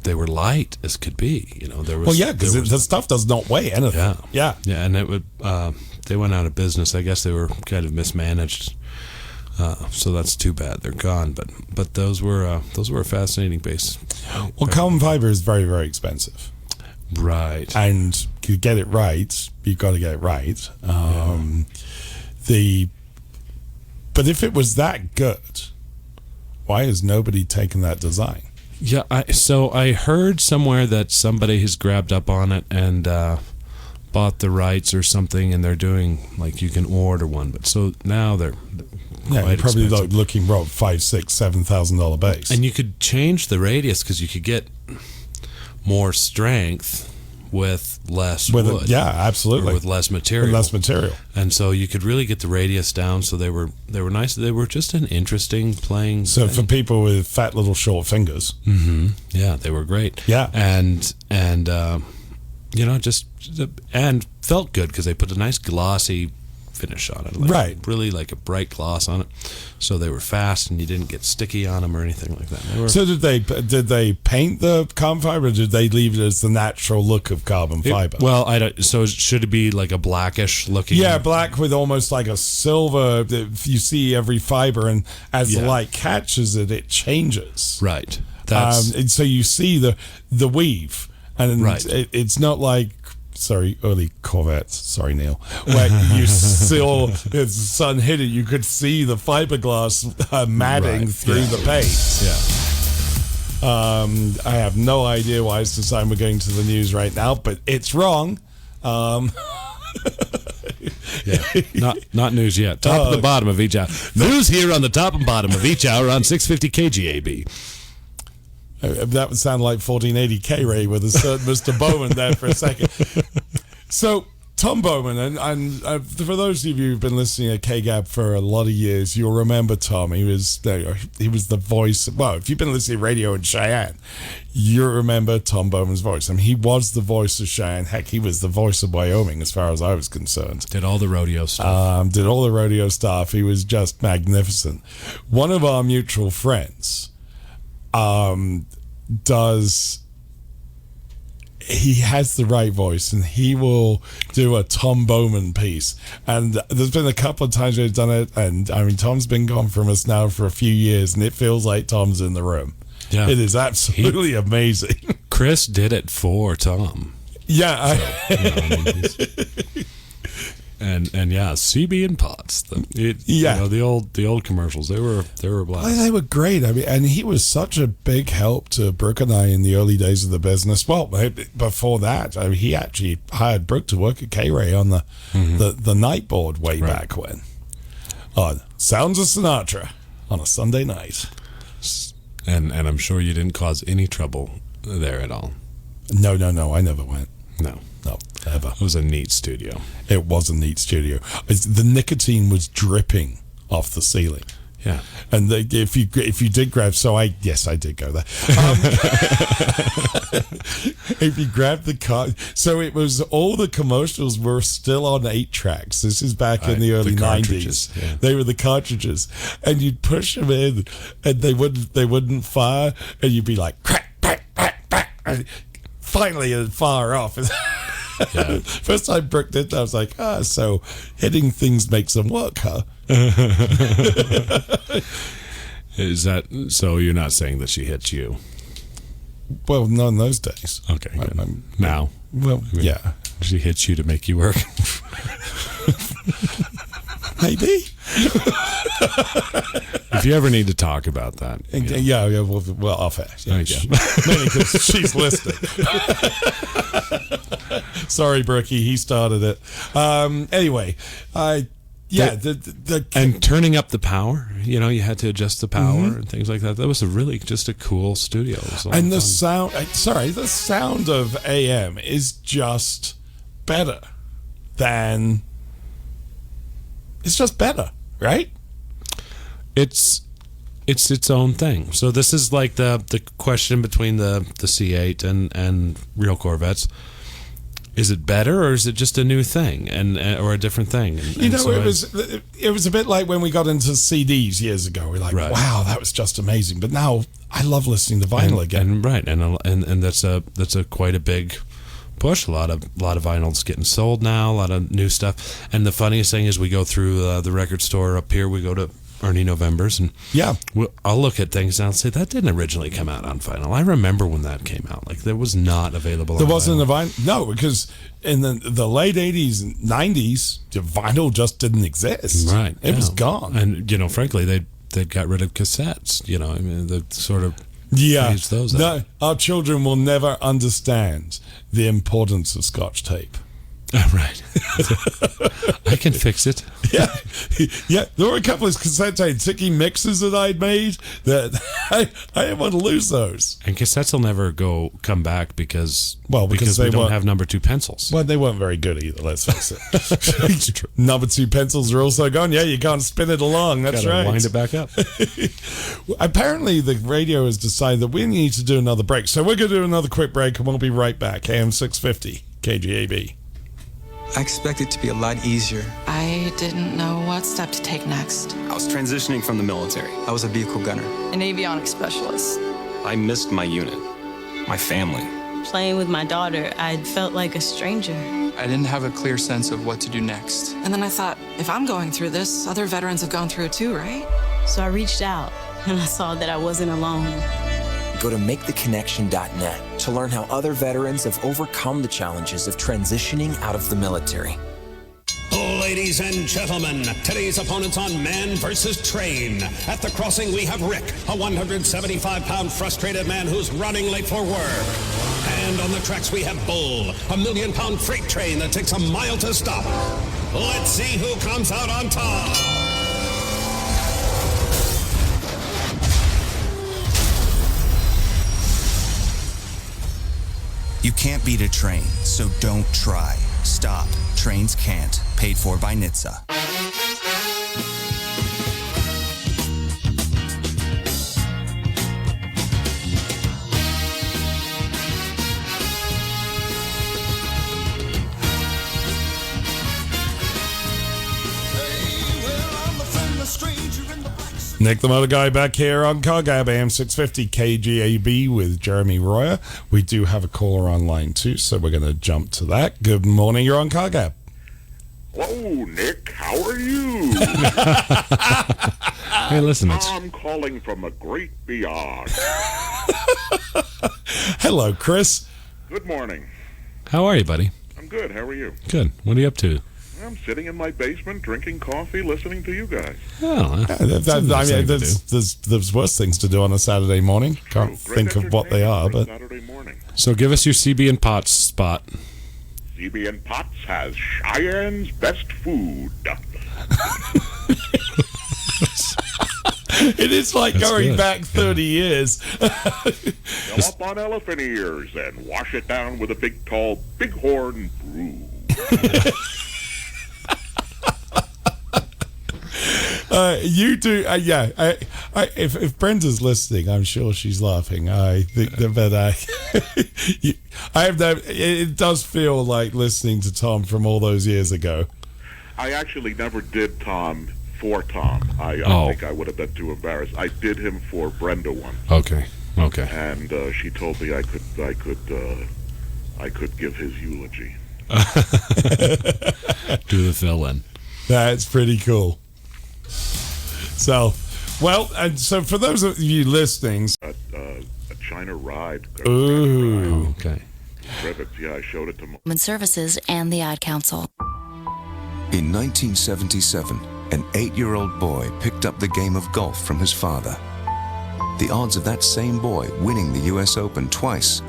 they were light as could be. You know, there was. Well, yeah, because the stuff does not weigh anything. Yeah. And it would. They went out of business. I guess they were kind of mismanaged. So that's too bad. They're gone. But those were a fascinating bass. Well, carbon fiber is very, very expensive. Right. And to get it right, you've got to get it right. But if it was that good, why has nobody taken that design? Yeah, so I heard somewhere that somebody has grabbed up on it and bought the rights or something, and they're doing, like, you can order one. But so now they're you're probably expensive. looking for $5,000, $6,000, $7,000 bass. And you could change the radius because you could get more strength with less wood. Yeah, absolutely. Or with less material. With less material. And so you could really get the radius down. So they were nice. They were just an interesting playing So thing. for people with fat little short fingers. Mm-hmm. Yeah, they were great. Yeah. And you know, and felt good because they put a nice glossy finish on it. Right. Really like a bright gloss on it. So they were fast and you didn't get sticky on them or anything like that. So did they paint the carbon fiber, or did they leave it as the natural look of carbon fiber? Well, I don't. So should it be like a blackish looking? Yeah, black with almost like a silver. You see every fiber, and as the light catches it, it changes. Right. And so you see the weave, and right. It's not like. Sorry, early Corvettes. Sorry, Neil. Where you saw as the sun hit it, you could see the fiberglass matting through the paint. Yeah. I have no idea why it's decided we're going to the news right now, but it's wrong. Yeah, not news yet. Top of the bottom of each hour. News here on the top and bottom of each hour on 650 KGAB. That would sound like 1480 K-Ray with a certain Mr. Bowman there for a second. So, Tom Bowman, and for those of you who've been listening to KGAB for a lot of years, you'll remember Tom. He was the voice. Well, if you've been listening to radio in Cheyenne, you remember Tom Bowman's voice. I mean, he was the voice of Cheyenne. Heck, he was the voice of Wyoming as far as I was concerned. Did all the rodeo stuff. He was just magnificent. One of our mutual friends he has the right voice, and he will do a Tom Bowman piece. And there's been a couple of times we've done it, and I mean, Tom's been gone from us now for a few years, and it feels like Tom's in the room. Yeah. It is absolutely amazing. Chris did it for Tom. Yeah. And yeah, CB and Potts. You know, the old commercials. They were a blast. They were great. I mean, and he was such a big help to Brooke and I in the early days of the business. Well, before that, I mean, he actually hired Brooke to work at K-Ray on the night board way back when. On Sounds of Sinatra on a Sunday night. And I'm sure you didn't cause any trouble there at all. No, I never went. No, ever. It was a neat studio. It was a neat studio. The nicotine was dripping off the ceiling. Yeah. And if you did grab, I did go there. If you grabbed the car, so it was all the commercials were still on 8 tracks. This is back in the early 90s. Yeah. They were the cartridges, and you'd push them in, and they wouldn't fire, and you'd be like crack, crack, crack, crack, and finally it'd fire off. Yeah. First time Brooke did that, I was like, so hitting things makes them work, huh? Is that so? You're not saying that she hit you? Well, not in those days. Okay, good. Now, well, yeah, she hits you to make you work. Maybe. If you ever need to talk about that, yeah, well, off air. Yeah, mainly because she's listening. Sorry, Brookie, he started it. Anyway, and turning up the power. You know, you had to adjust the power and things like that. That was just a cool studio. And the sound. The sound of AM is just better. then it's just better, right? It's its own thing. So this is like the question between the C8 and real Corvettes. Is it better, or is it just a new thing or a different thing? It was a bit like when we got into CDs years ago. We're like, wow, that was just amazing. But now I love listening to vinyl again. And that's a quite a big push. A lot of vinyls getting sold now. A lot of new stuff. And the funniest thing is, we go through the record store up here. We go to Ernie November's, and I'll look at things and I'll say, that didn't originally come out on vinyl. I remember when that came out. Like, that was not available. There wasn't a vinyl. No, because in the late 80s and 90s, the vinyl just didn't exist. Right. It was gone. And, frankly, they got rid of cassettes. I mean, they sort of phased those out. No, our children will never understand the importance of Scotch tape. Right. I can fix it. Yeah. There were a couple of cassette tape sticky mixes that I'd made that I didn't want to lose those. And cassettes will never come back because they we don't have number 2 pencils. Well, they weren't very good either, let's face it. Number 2 pencils are also gone. Yeah, you can't spin it along. That's right. Wind it back up. Apparently, the radio has decided that we need to do another break. So we're going to do another quick break, and we'll be right back. AM 650, KGAB. I expected it to be a lot easier. I didn't know what step to take next. I was transitioning from the military. I was a vehicle gunner. An avionics specialist. I missed my unit, my family. Playing with my daughter, I felt like a stranger. I didn't have a clear sense of what to do next. And then I thought, if I'm going through this, other veterans have gone through it too, right? So I reached out, and I saw that I wasn't alone. Go to MakeTheConnection.net to learn how other veterans have overcome the challenges of transitioning out of the military. Ladies and gentlemen, today's opponents on Man vs. Train. At the crossing, we have Rick, a 175-pound frustrated man who's running late for work. And on the tracks, we have Bull, a 1 million-pound freight train that takes a mile to stop. Let's see who comes out on top. You can't beat a train, so don't try. Stop. Trains can't. Paid for by NHTSA. Nick the Motor Guy back here on CarGab AM 650 KGAB with Jeremy Royer. We do have a caller on line too, so we're going to jump to that. Good morning, you're on CarGab. Hello, Nick. How are you? Hey, listen, I'm calling from a great beyond. Hello, Chris. Good morning. How are you, buddy? I'm good. How are you? Good. What are you up to? I'm sitting in my basement, drinking coffee, listening to you guys. Oh, there's worse things to do on a Saturday morning. Can't think of what they are, but Saturday morning. So give us your CB and Potts spot. CB and Potts has Cheyenne's best food. It is like That's going good. back 30 years. Fill up on elephant ears and wash it down with a big, tall Bighorn brew. You do, yeah. If Brenda's listening, I'm sure she's laughing. I think that, I have that. It does feel like listening to Tom from all those years ago. I actually never did Tom for Tom. I think I would have been too embarrassed. I did him for Brenda once. Okay. And she told me I could give his eulogy. Do the fill-in. That's pretty cool. So, well, and so for those of you listening, a China ride. Ooh, okay. Rivets, yeah, I showed it to Human Services and the Ad Council. In 1977, an 8-year-old boy picked up the game of golf from his father. The odds of that same boy winning the U.S. Open twice,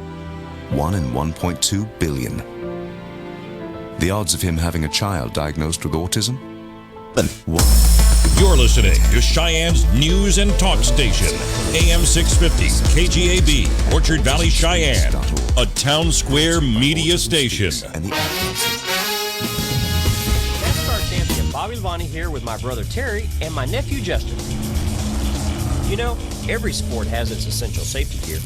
1 in 1.2 billion. The odds of him having a child diagnosed with autism? 1. You're listening to Cheyenne's News and Talk Station, AM 650 KGAB, Orchard Valley, Cheyenne, a town square media station. Duvani here with my brother Terry and my nephew Justin. You know, every sport has its essential safety gear.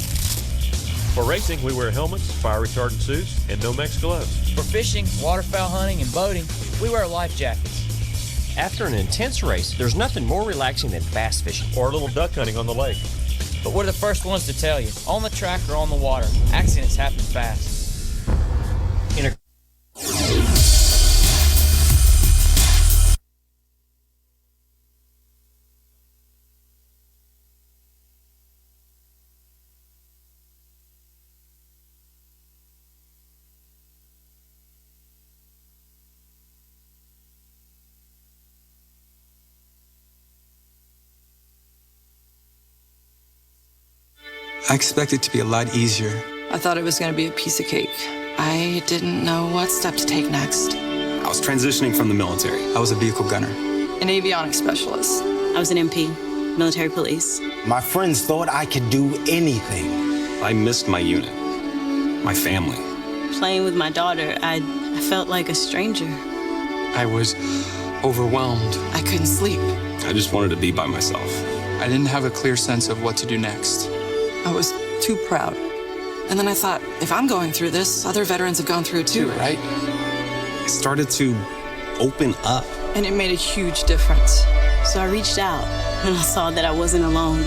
For racing, we wear helmets, fire retardant suits, and Nomex gloves. For fishing, waterfowl hunting, and boating, we wear life jackets. After an intense race, there's nothing more relaxing than bass fishing. Or a little duck hunting on the lake. But we're the first ones to tell you, on the track or on the water, accidents happen fast. I expect it to be a lot easier. I thought it was going to be a piece of cake. I didn't know what step to take next. I was transitioning from the military. I was a vehicle gunner. An avionics specialist. I was an MP, military police. My friends thought I could do anything. I missed my unit, my family. Playing with my daughter, I felt like a stranger. I was overwhelmed. I couldn't sleep. I just wanted to be by myself. I didn't have a clear sense of what to do next. I was too proud. And then I thought, if I'm going through this, other veterans have gone through it too, right? I started to open up. And it made a huge difference. So I reached out and I saw that I wasn't alone.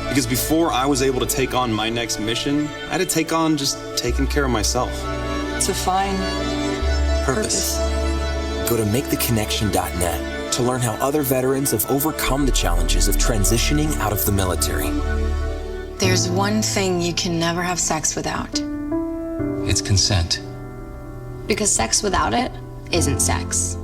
Because before I was able to take on my next mission, I had to take on just taking care of myself. To find purpose. Go to maketheconnection.net to learn how other veterans have overcome the challenges of transitioning out of the military. There's one thing you can never have sex without. It's consent. Because sex without it isn't sex.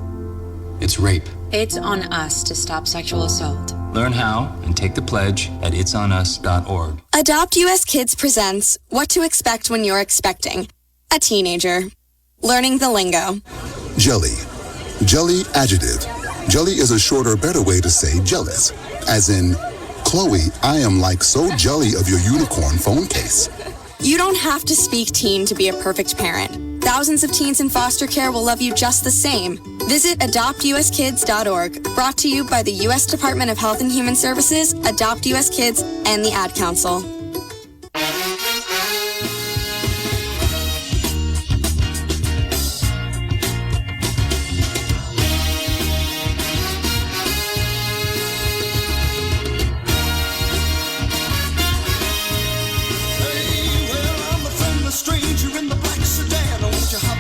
It's rape. It's on us to stop sexual assault. Learn how and take the pledge at itsonus.org. Adopt US Kids presents What to Expect When You're Expecting a Teenager. Learning the lingo. Jelly. Jelly adjective. Jelly is a shorter, better way to say jealous. As in, Chloe, I am like so jelly of your unicorn phone case. You don't have to speak teen to be a perfect parent. Thousands of teens in foster care will love you just the same. Visit adoptuskids.org, brought to you by the U.S. Department of Health and Human Services, Adopt US Kids, and the Ad Council.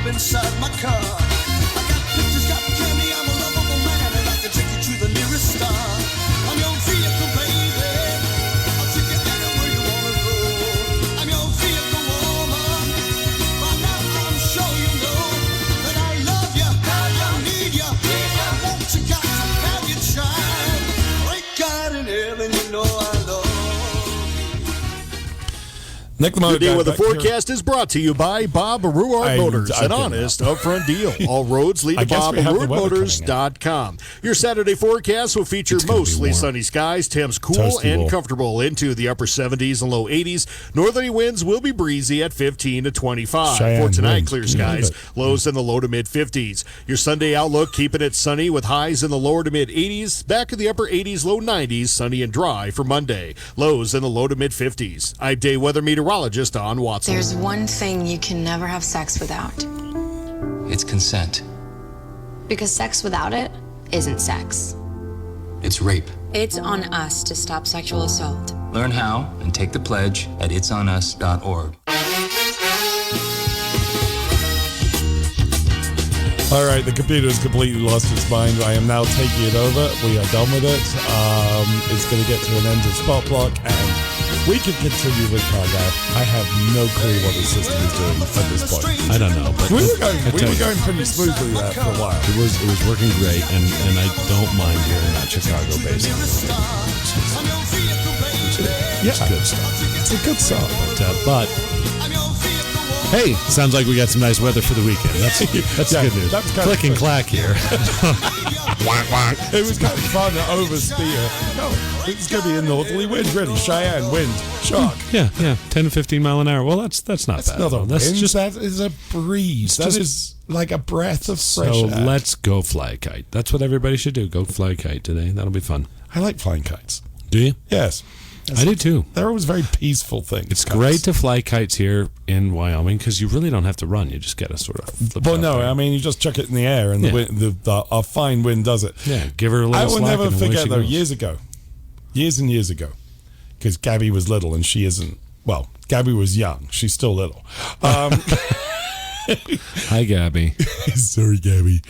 Inside my car, I got pictures, got candy. I'm a lovable man, and I can take you to the nearest star. I'm your vehicle, baby. I'll take you anywhere you wanna go. I'm your vehicle, woman. By now I'm sure you know that I love you, I need you. I want you, got to have your child. Great God in heaven, you know I love. Nick the Good Day with the Forecast is brought to you by Bob Ruard Motors, an honest, upfront deal. All roads lead to BobRuardMotors.com. Your Saturday forecast will feature mostly sunny skies, temps cool and comfortable into the upper 70s and low 80s. Northerly winds will be breezy at 15 to 25. For tonight, clear skies, lows in the low to mid 50s. Your Sunday outlook, keeping it sunny with highs in the lower to mid 80s. Back in the upper 80s, low 90s, sunny and dry for Monday. Lows in the low to mid 50s. I'm day weather meteorologist on Watson. There's one thing you can never have sex without. It's consent. Because sex without it isn't sex. It's rape. It's on us to stop sexual assault. Learn how and take the pledge at itsonus.org. All right, the computer has completely lost its mind. I am now taking it over. We are done with it. It's going to get to an end of Spot Block, and we can continue with Cargo. I have no clue what the system is doing at this point. I don't know, but we were going pretty smoothly there for a while. It was working great, and I don't mind hearing that Chicago bass. Yeah, it's good stuff. It's a good song, but hey, sounds like we got some nice weather for the weekend. That's good news. Click and clack here. It was kind of fun to oversteer. No, it's going to be a northerly wind, really. Cheyenne wind, shark. Yeah, 10 to 15 mile an hour. Well, that's not bad. Not a That's wind, just that is a breeze. That is like a breath of fresh so. air. Let's go fly a kite. That's what everybody should do. Go fly a kite today. That'll be fun. I like flying kites. Do you? Yes. I do too. They're always very peaceful things. It's great to fly kites here in Wyoming because you really don't have to run. You just get a sort of flip. Well, no, I mean, you just chuck it in the air and a fine wind does it. Yeah, give her a little I will slack never and away forget, she though, goes. years and years ago, because Gabby was little and she isn't, well, Gabby was young. She's still little. Hi, Gabby. Sorry, Gabby.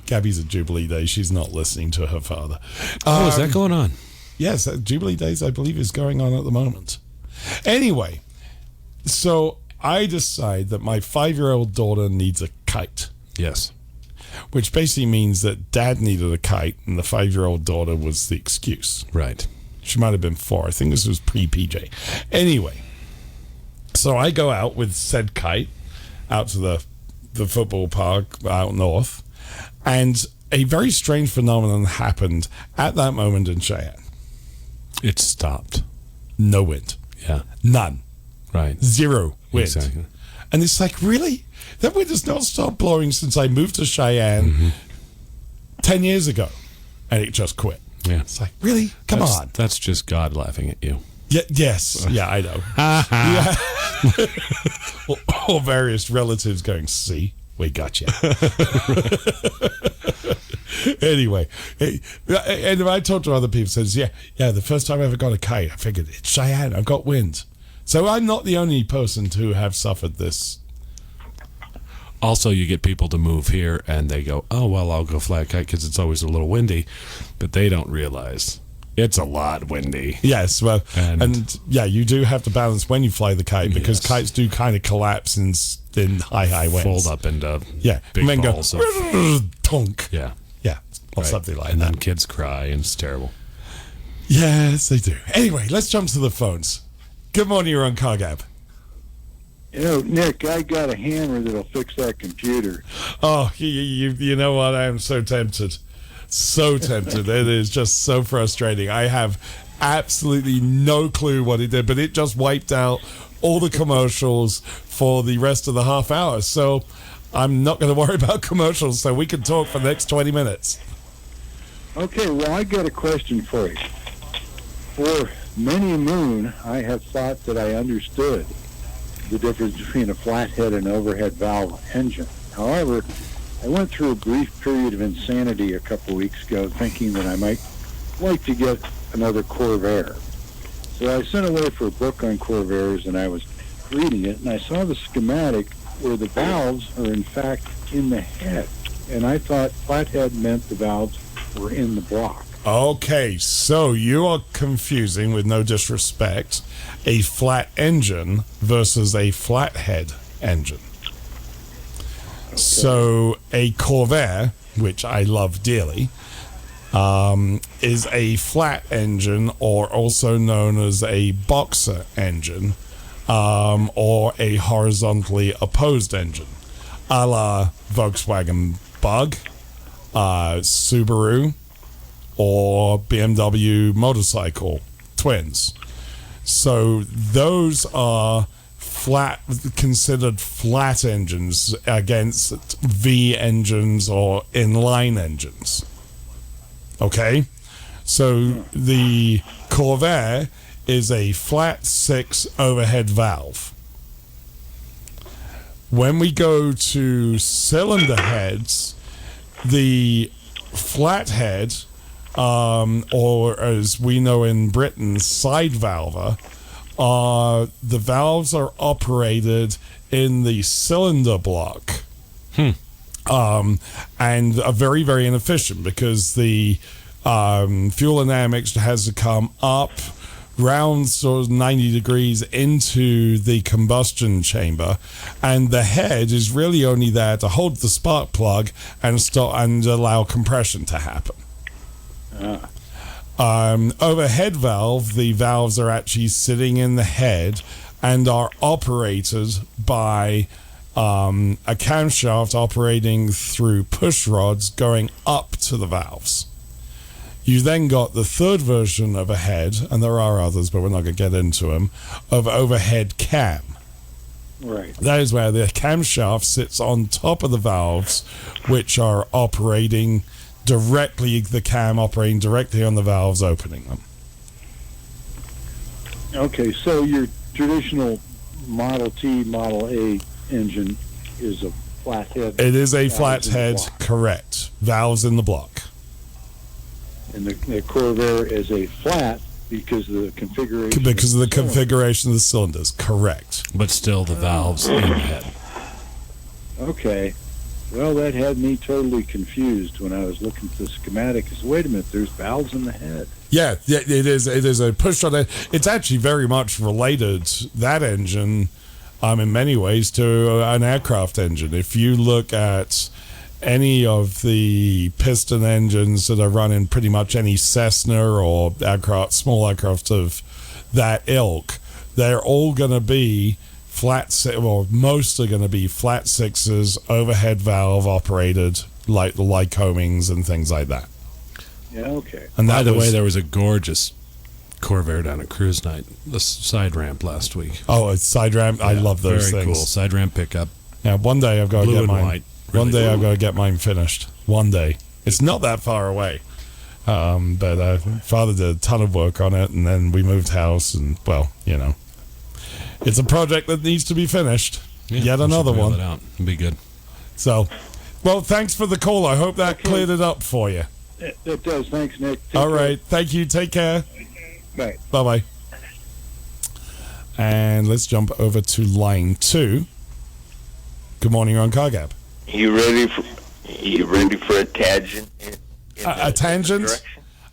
Gabby's at Jubilee Day. She's not listening to her father. Is that going on? Yes, Jubilee Days, I believe, is going on at the moment. Anyway, so I decide that my 5-year-old daughter needs a kite. Yes. Which basically means that Dad needed a kite and the 5-year-old daughter was the excuse. Right. She might have been 4. I think this was pre-PJ. Anyway, so I go out with said kite out to the football park out north, and a very strange phenomenon happened at that moment in Cheyenne. It stopped. No wind. Yeah. None. Right. 0 wind. Exactly. And it's like, really? That wind has not stopped blowing since I moved to Cheyenne 10 years ago. And it just quit. Yeah. It's like, really? Come on. That's just God laughing at you. Yes. Yeah, I know. Or various relatives going, see, we got you. Anyway, and I talked to other people, says, yeah, the first time I ever got a kite, I figured, it's Cheyenne, I've got wind. So I'm not the only person to have suffered this. Also, you get people to move here and they go, oh, well, I'll go fly a kite because it's always a little windy. But they don't realize it's a lot windy. Yes, well, and you do have to balance when you fly the kite because kites do kind of collapse in high winds. Fold up into big big balls go, of tonk. Yeah. Yeah, or something like and that. And then kids cry and it's terrible. Yes, they do. Anyway, let's jump to the phones. Good morning, you're on CarGab. You know, Nick, I got a hammer that'll fix that computer. Oh, you know what? I am so tempted. So tempted. It is just so frustrating. I have absolutely no clue what it did, but it just wiped out all the commercials for the rest of the half hour. So I'm not going to worry about commercials, so we can talk for the next 20 minutes. Okay, well, I got a question for you. For many a moon, I have thought that I understood the difference between a flathead and overhead valve engine. However, I went through a brief period of insanity a couple weeks ago thinking that I might like to get another Corvair. So I sent away for a book on Corvairs and I was reading it and I saw the schematic where the valves are in fact in the head. And I thought flathead meant the valves were in the block. Okay, so you are confusing, with no disrespect, a flat engine versus a flathead engine. Okay. So a Corvair, which I love dearly, is a flat engine, or also known as a boxer engine, or a horizontally opposed engine, a la Volkswagen Bug, Subaru, or BMW motorcycle twins. So those are considered flat engines against V engines or inline engines. Okay? So the Corvair is a flat 6 overhead valve. When we go to cylinder heads, the flathead, or as we know in Britain, side valve, the valves are operated in the cylinder block. And are very, very inefficient because the fuel dynamics has to come up round sort of 90 degrees into the combustion chamber, and the head is really only there to hold the spark plug and stop and allow compression to happen. Overhead valve, the valves are actually sitting in the head and are operated by a camshaft operating through push rods going up to the valves. You then got the third version of a head, and there are others, but we're not going to get into them, of overhead cam. Right. That is where the camshaft sits on top of the valves, which are operating directly, the cam operating directly on the valves, opening them. Okay, so your traditional Model T, Model A engine is a flat head. It is a valves flat in the head, block. correct. Valves in the block. And the Corvair is a flat because of the configuration. Because of the cylinder. configuration of the cylinders, correct. But still the valves in the head. Okay. Well, that had me totally confused when I was looking at the schematic. I said, wait a minute, there's valves in the head. Yeah, it is. It is a push rod. It's actually very much related, that engine, in many ways, to an aircraft engine. If you look at any of the piston engines that are running pretty much any Cessna or aircraft, small aircraft of that ilk, they're all going to be most are going to be flat sixes, overhead valve operated, like the Lycomings and things like that. Yeah, okay. And by the way, there was a gorgeous Corvair down at Cruise Night, the side ramp last week. Oh, a side ramp. I love those very things. cool. Side ramp pickup. Yeah, one day I've got to Blue get and mine. white. One Really day cool. I've got to get mine finished. One day. It's not that far away. But Father did a ton of work on it, and then we moved house, and, well, you know. It's a project that needs to be finished. Yeah, Yet we should another bail one. it out. It'd be good. So, well, thanks for the call. I hope that cleared it up for you. It does. Thanks, Nick. Take All care. right. Thank you. Take care. Bye. Bye-bye. And let's jump over to line 2. Good morning, you're on Car Gap. You ready for a tangent? A tangent?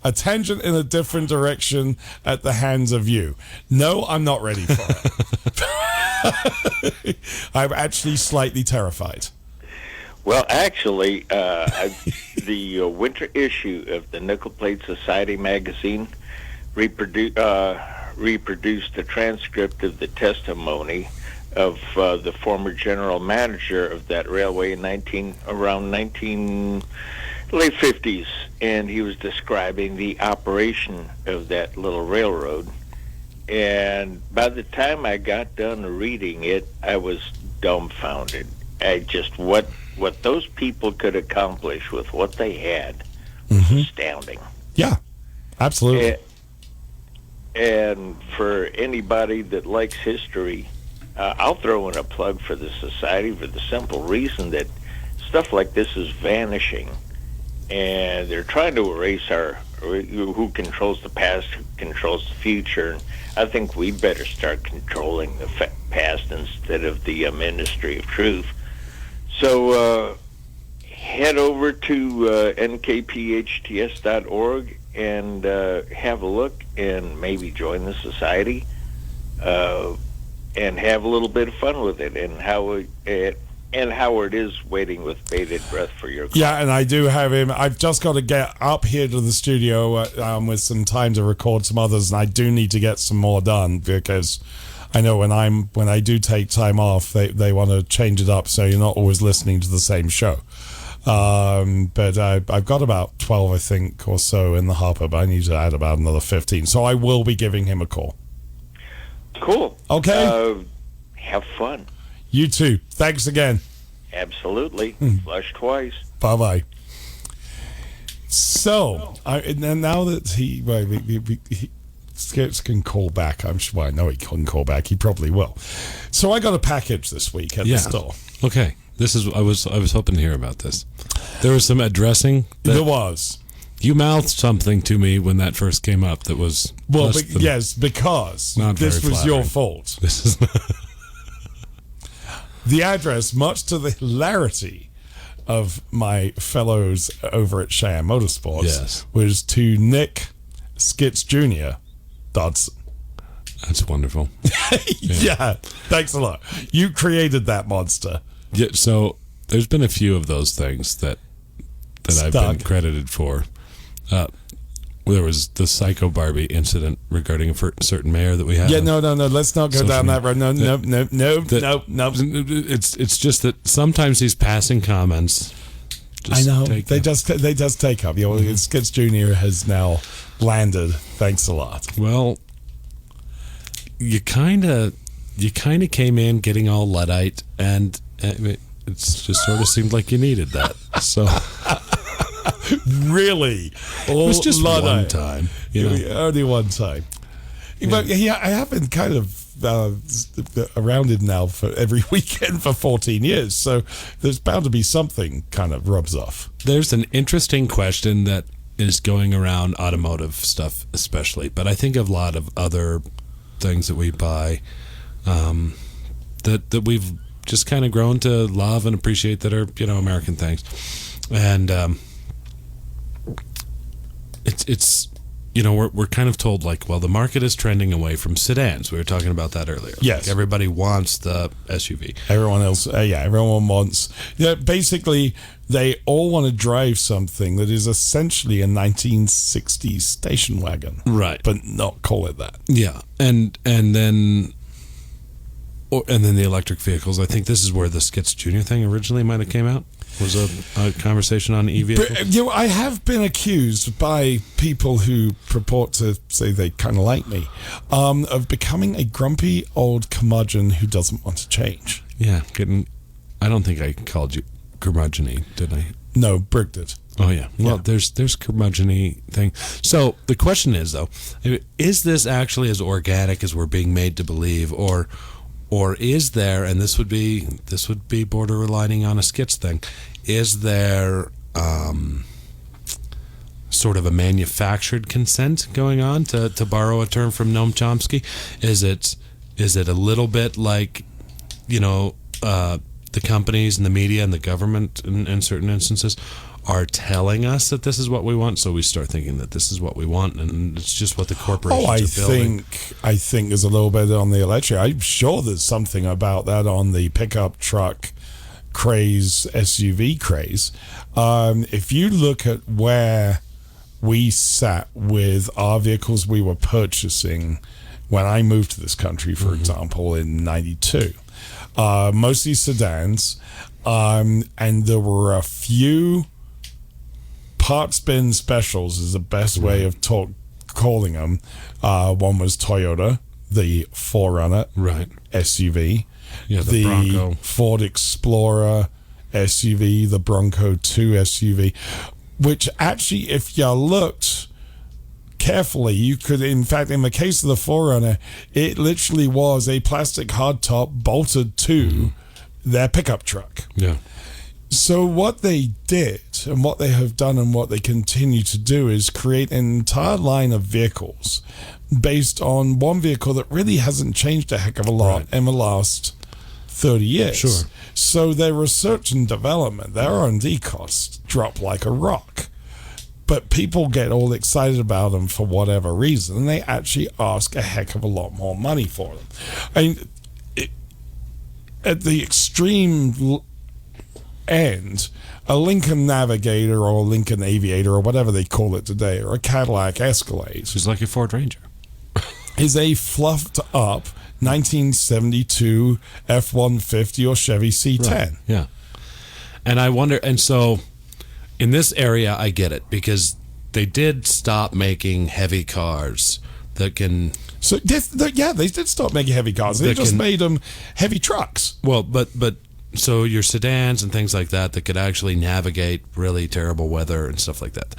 A tangent in a different direction at the hands of you. No, I'm not ready for it. I'm actually slightly terrified. Well, actually, the winter issue of the Nickel Plate Society magazine reproduced a transcript of the testimony of the former general manager of that railway in late 50s, and he was describing the operation of that little railroad. And by the time I got done reading it, I was dumbfounded. What those people could accomplish with what they had was astounding. Yeah, absolutely. And for anybody that likes history, I'll throw in a plug for the Society for the simple reason that stuff like this is vanishing. And they're trying to erase who controls the past, who controls the future. And I think we better start controlling the past instead of the Ministry of Truth. So head over to nkphts.org and have a look and maybe join the society and have a little bit of fun with it, and Howard is waiting with bated breath for your call. Yeah, and I do have him. I've just got to get up here to the studio with some time to record some others, and I do need to get some more done because I know when I do take time off, they want to change it up so you're not always listening to the same show. But I've got about 12, I think, or so in the hopper, but I need to add about another 15. So I will be giving him a call. Cool. Okay. Have fun. You too. Thanks again. Absolutely. Flush twice. Bye-bye. So, now that he Skits can call back, I'm sure. Well, I know he can call back. He probably will. So I got a package this week at the store. Okay. This is I was hoping to hear about this. There was some addressing. There was. You mouthed something to me when that first came up that was yes, because not this very was your flattering. fault. This is the address, much to the hilarity of my fellows over at Cheyenne Motorsports, was to Nick Skits Jr. Dodson. That's wonderful. Yeah, thanks a lot. You created that monster. Yeah, so there's been a few of those things that I've been credited for. there was the Psycho Barbie incident regarding a certain mayor that we had. Yeah, no. Let's not go down that road. No. It's just that sometimes these passing comments. I know they just take up. Skits Jr. has now landed. Thanks a lot. Well, you kind of came in getting all Luddite, and it's just sort of seemed like you needed that. So. Really? It was just one time. Only one time. Yeah. But I have been kind of around it now for every weekend for 14 years, so there's bound to be something kind of rubs off. There's an interesting question that is going around automotive stuff especially, but I think of a lot of other things that we buy that we've just kind of grown to love and appreciate that are, American things. And it's we're kind of told the market is trending away from sedans. We were talking about that earlier. Yes, everybody wants the SUV. Everyone wants. Basically, they all want to drive something that is essentially a 1960s station wagon, right? But not call it that. Yeah, and then the electric vehicles. I think this is where the Skits Jr. thing originally might have came out. Was a conversation on e-vehicles? I have been accused by people who purport to say they kind of like me of becoming a grumpy old curmudgeon who doesn't want to change. Yeah, I don't think I called you curmudgeon-y, did I? No, Brick did. Oh, yeah. Well, there's curmudgeon-y thing. So the question is, though, is this actually as organic as we're being made to believe, or is there, and this would be borderlining on a Skits thing, is there sort of a manufactured consent going on, to borrow a term from Noam Chomsky? Is it a little bit like, the companies and the media and the government in certain instances are telling us that this is what we want, so we start thinking that this is what we want, and it's just what the corporations are building. I think there's a little bit on the electric. I'm sure there's something about that on the pickup truck craze, SUV craze. If you look at where we sat with our vehicles we were purchasing when I moved to this country, for example, in 92, mostly sedans, and there were a few parts bin specials is the best way of calling them. One was Toyota, the 4Runner SUV, the Bronco. Ford Explorer SUV, the Bronco 2 SUV, which actually, if you looked carefully, you could, in fact, in the case of the 4Runner, it literally was a plastic hardtop bolted to their pickup truck. Yeah. So what they did and what they have done and what they continue to do is create an entire line of vehicles based on one vehicle that really hasn't changed a heck of a lot in the last 30 years. Sure. So their research and development, their R&D costs drop like a rock. But people get all excited about them for whatever reason, and they actually ask a heck of a lot more money for them. I mean, at the extreme end, a Lincoln Navigator or a Lincoln Aviator or whatever they call it today, or a Cadillac Escalade, it's like a Ford Ranger, is a fluffed up 1972 F-150 or Chevy C10. Right. Yeah. And I wonder, and so in this area I get it, because they did stop making heavy cars that can... So they did stop making heavy cars. They just made them heavy trucks. Well, but so your sedans and things like that could actually navigate really terrible weather and stuff like that.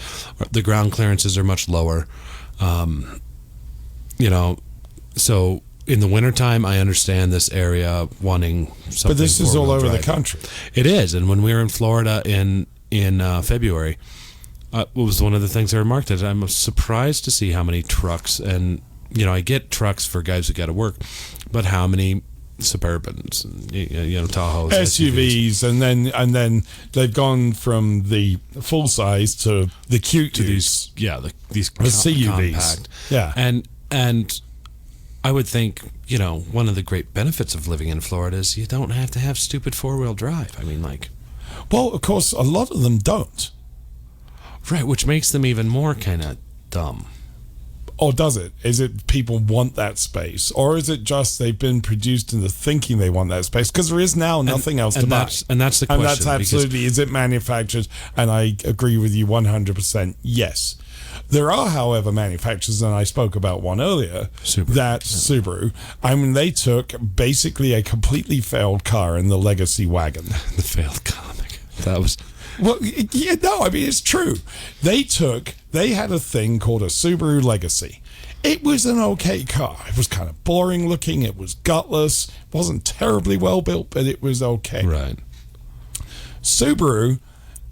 The ground clearances are much lower. So in the wintertime, I understand this area wanting something. But this is all over the country. It is. And when we were in Florida in February, it was one of the things I remarked at. I'm surprised to see how many trucks, and I get trucks for guys who got to work, but how many Suburbans, and, Tahoes, SUVs, and then they've gone from the full size to the cute to these CUVs, compact. Yeah, and I would think one of the great benefits of living in Florida is you don't have to have stupid 4-wheel drive. I mean, well, of course, a lot of them don't. Right, which makes them even more kind of dumb. Or does it? Is it people want that space? Or is it just they've been produced into thinking they want that space? Because there is now nothing else to buy. And that's the question. And that's absolutely, is it manufactured? And I agree with you 100%, yes. There are, however, manufacturers, and I spoke about one earlier, Subaru. I mean, they took basically a completely failed car in the Legacy wagon. The failed comic. That was... Well, yeah, no, I mean, it's true. They had a thing called a Subaru Legacy. It was an okay car. It was kind of boring looking. It was gutless. It wasn't terribly well built, but it was okay. Right. Subaru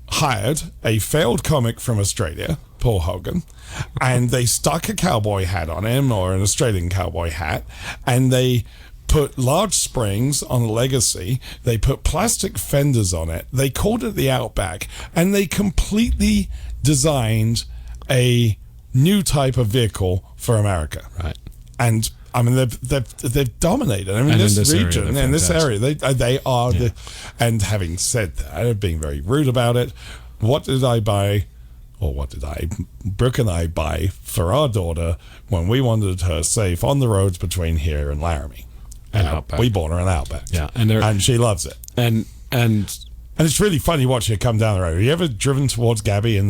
hired a failed comic from Australia, Paul Hogan, and they stuck a cowboy hat on him, or an Australian cowboy hat, and they put large springs on a Legacy. They put plastic fenders on it. They called it the Outback, and they completely designed a new type of vehicle for America. Right. And I mean, they've dominated. I mean, this region, in this area, they are the. And having said that, being very rude about it, what did I buy? Or what did Brooke and I buy for our daughter when we wanted her safe on the roads between here and Laramie? And we bought her an Outback. Yeah, and she loves it. And it's really funny watching her come down the road. Have you ever driven towards Gabby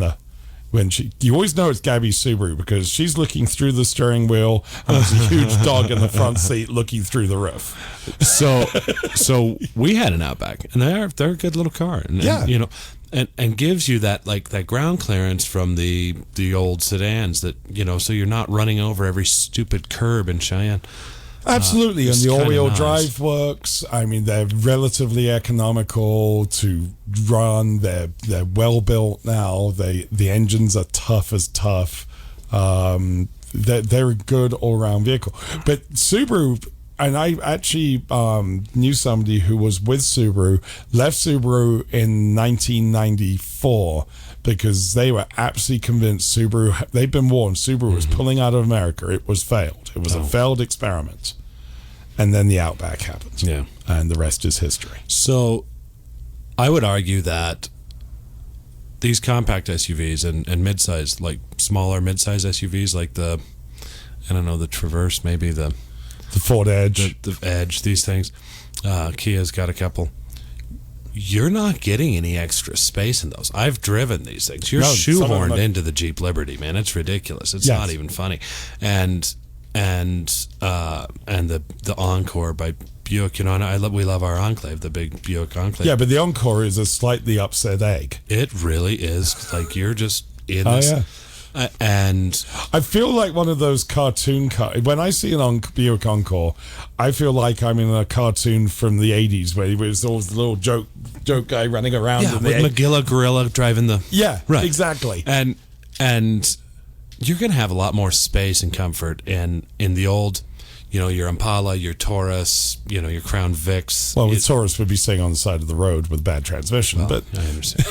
you always know it's Gabby's Subaru because she's looking through the steering wheel and there's a huge dog in the front seat looking through the roof. So we had an Outback, and they're a good little car. And you know, and gives you that ground clearance from the old sedans that, you know, so you're not running over every stupid curb in Cheyenne. Absolutely, and the all-wheel drive works. I mean, they're relatively economical to run. They're well built now. The engines are tough as tough. They're a good all-round vehicle. But Subaru, and I actually knew somebody who was with Subaru, left Subaru in 1994 because they were absolutely convinced they'd been warned Subaru was pulling out of America. It was failed. It was a failed experiment. And then the Outback happened. Yeah. And the rest is history. So I would argue that these compact SUVs and mid-size, like smaller mid-size SUVs, like the Traverse, maybe the Ford Edge, the Edge, these things, Kia's got a couple. You're not getting any extra space in those. I've driven these things. You're shoehorned into the Jeep Liberty, man. It's ridiculous. It's not even funny. And the Encore by Buick, you know, and we love our Enclave, the big Buick Enclave. Yeah, but the Encore is a slightly upset egg. It really is. Like, you're just in this. Yeah. And I feel like one of those cartoon when I see an Buick Encore, I feel like I'm in a cartoon from the 80s where it was always the little joke guy running around. Yeah, with Magilla Gorilla driving the... Yeah, right. Exactly. And you're going to have a lot more space and comfort in the old, you know, your Impala, your Taurus, you know, your Crown Vics. Well, with Taurus would be sitting on the side of the road with bad transmission, but... I understand.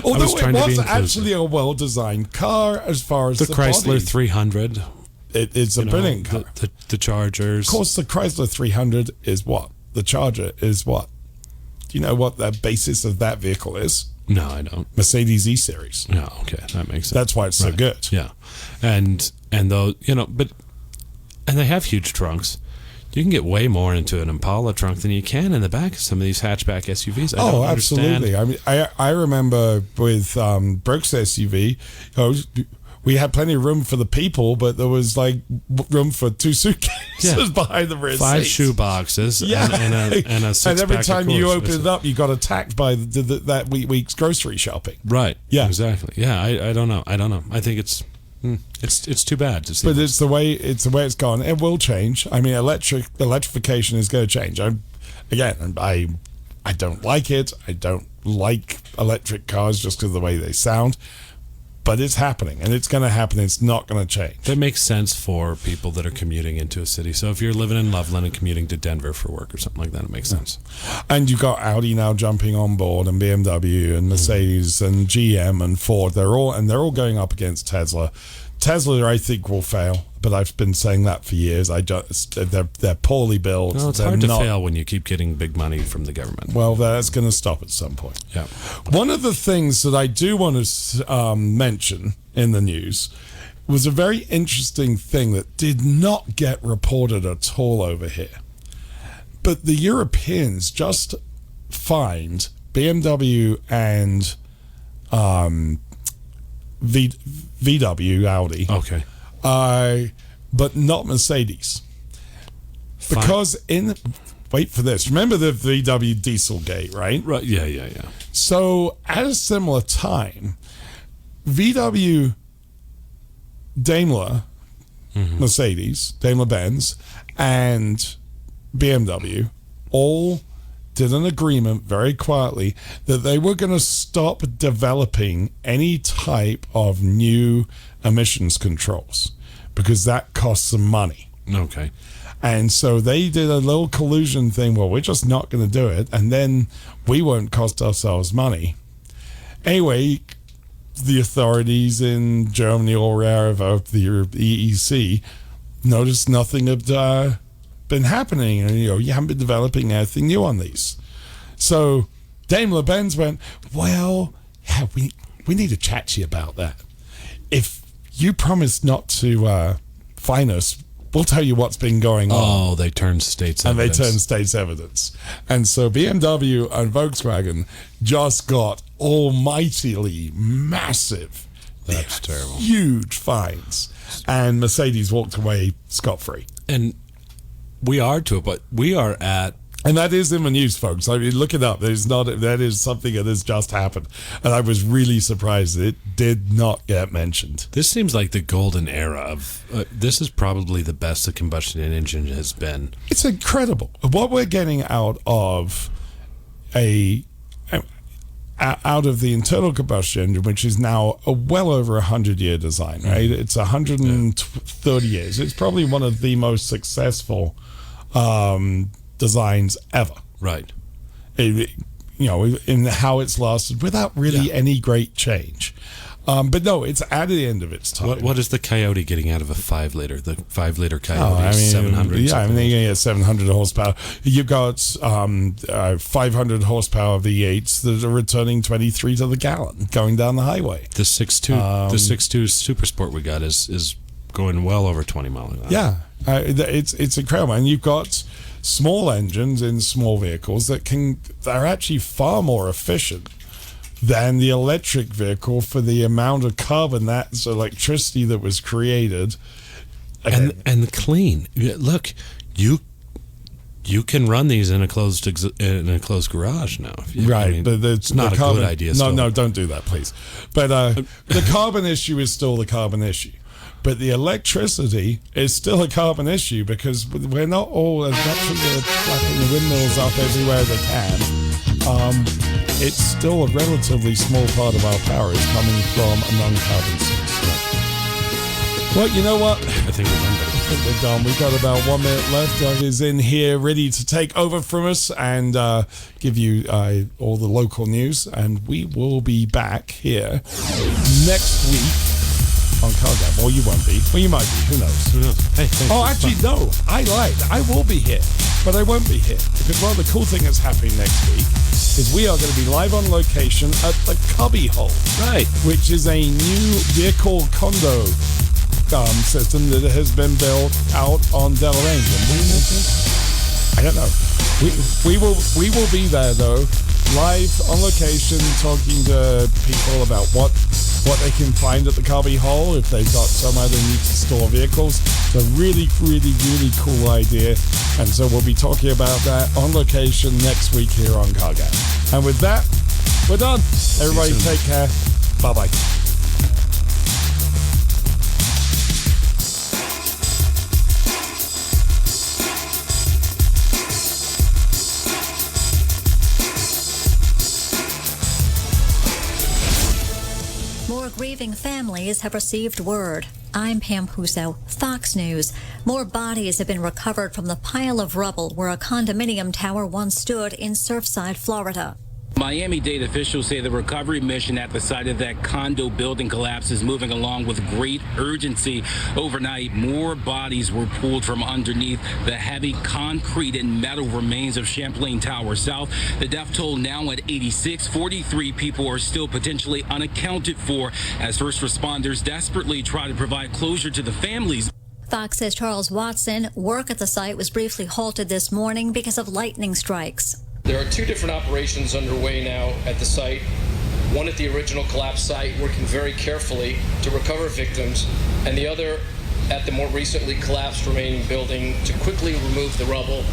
Although it was actually a well-designed car as far as the Chrysler body. 300. It's a brilliant car. The Chargers. Of course, the Chrysler 300 is what? The Charger is what? Do you know what the basis of that vehicle is? No, I don't. Mercedes E-Series. No, okay, that makes sense. That's why it's so good. Yeah, and those, you know, and they have huge trunks. You can get way more into an Impala trunk than you can in the back of some of these hatchback SUVs. I don't absolutely. Understand. I mean, I remember with Brooks SUV, we had plenty of room for the people, but there was like room for 2 suitcases behind the rear 5 seats. shoe boxes, and a 6-pack. And every time you open it up, you got attacked by that week's grocery shopping. Right. Yeah. Exactly. Yeah. I don't know. I think it's too bad to see. But it's the way it's gone. It will change. I mean, electrification is going to change. I don't like it. I don't like electric cars just because of the way they sound. But it's happening, and it's going to happen. It's not going to change. That makes sense for people that are commuting into a city. So if you're living in Loveland and commuting to Denver for work or something like that, it makes sense. And you've got Audi now jumping on board, and BMW and Mercedes and GM and Ford. They're all going up against Tesla Tesla, I think, will fail, but I've been saying that for years. They're poorly built. No, it's They're hard to not- fail when you keep getting big money from the government. Well, that's going to stop at some point. Yeah. One of the things that I do want to mention in the news was a very interesting thing that did not get reported at all over here. But the Europeans just fined BMW and VW, Audi. Okay. But not Mercedes. Because wait for this. Remember the VW Dieselgate, right? Right. Yeah. So at a similar time, VW, Daimler, Mercedes, Daimler-Benz, and BMW all did an agreement very quietly that they were going to stop developing any type of new emissions controls because that costs some money. Okay. And so they did a little collusion thing. Well, we're just not going to do it, and then we won't cost ourselves money. Anyway, the authorities in Germany or wherever, the EEC, noticed nothing had been happening, and you haven't been developing anything new on these. So Daimler-Benz went, well, yeah, we need to chat to you about that. If you promise not to fine us, we'll tell you what's been going on. Oh, they turned state's evidence. And they turned state's evidence. And so BMW and Volkswagen just got almightily massive, that's terrible, huge fines. And Mercedes walked away scot-free. And we are to it, but we are at... And that is in the news, folks. I mean, look it up. That is something that has just happened. And I was really surprised that it did not get mentioned. This seems like the golden era of... this is probably the best the combustion engine has been. It's incredible. What we're getting out of the internal combustion engine, which is now a well over 100-year design, right? It's 130 years. It's probably one of the most successful designs ever. Right. In how it's lasted without really any great change. But no, it's at the end of its time. What is the Coyote getting out of a 5-liter? The 5-liter Coyote I mean, 700. Yeah, I mean, they're going to get 700 horsepower. You've got 500 horsepower V8s that are returning 23 to the gallon going down the highway. The 6.2 Super Sport we got is going well over 20 miles an hour. Yeah, it's incredible. And you've got small engines in small vehicles that are actually far more efficient than the electric vehicle for the amount of carbon, that's electricity that was created. And clean. Look, you can run these in a closed garage now. Right, but it's not a carbon, good idea. No, don't do that, please. But the carbon issue is still the carbon issue. But the electricity is still a carbon issue because we're not all, as much as we're flapping the windmills up everywhere they can, it's still a relatively small part of our power is coming from a non-carbon source. Well, you know what? I think we're done. We've got about 1 minute left. Doug is in here ready to take over from us and give you all the local news. And we will be back here next week on CarGab. Or you won't be. Or you might be. Who knows? Hey, actually, no. I will be here. But I won't be here. Because one of the cool things that's happening next week is we are going to be live on location at the Cubby Hole. Right. Which is a new vehicle condo system that has been built out on Deloraine. I don't know. We will be there though, live on location, talking to people about what they can find at the Cubby Hole if they've got somewhere they need to store vehicles. It's a really, really, really cool idea, and so we'll be talking about that on location next week here on CarGab. And with that, we're done. Everybody take care. Bye-bye. More grieving families have received word. I'm Pam Huso, Fox News. More bodies have been recovered from the pile of rubble where a condominium tower once stood in Surfside, Florida. Miami-Dade officials say the recovery mission at the site of that condo building collapse is moving along with great urgency. Overnight, more bodies were pulled from underneath the heavy concrete and metal remains of Champlain Tower South. The death toll now at 86. 43 people are still potentially unaccounted for as first responders desperately try to provide closure to the families. Fox says Charles Watson, work at the site was briefly halted this morning because of lightning strikes. There are two different operations underway now at the site. One at the original collapse site, working very carefully to recover victims, and the other at the more recently collapsed remaining building to quickly remove the rubble.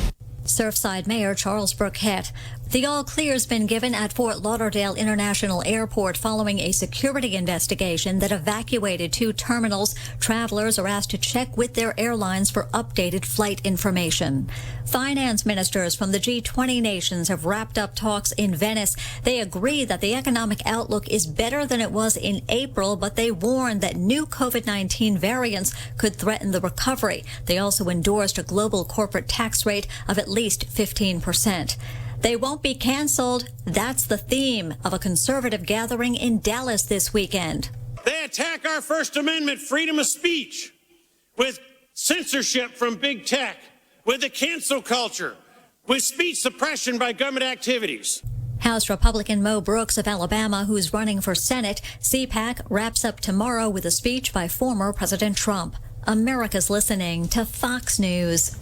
Surfside Mayor Charles Burkett. The all-clear's been given at Fort Lauderdale International Airport following a security investigation that evacuated 2 terminals. Travelers are asked to check with their airlines for updated flight information. Finance ministers from the G20 nations have wrapped up talks in Venice. They agree that the economic outlook is better than it was in April, but they warn that new COVID-19 variants could threaten the recovery. They also endorsed a global corporate tax rate of at least 15%. They won't be canceled. That's the theme of a conservative gathering in Dallas this weekend. They attack our First Amendment freedom of speech with censorship from big tech, with the cancel culture, with speech suppression by government activities. House Republican Mo Brooks of Alabama, who's running for Senate, CPAC wraps up tomorrow with a speech by former President Trump. America's listening to Fox News.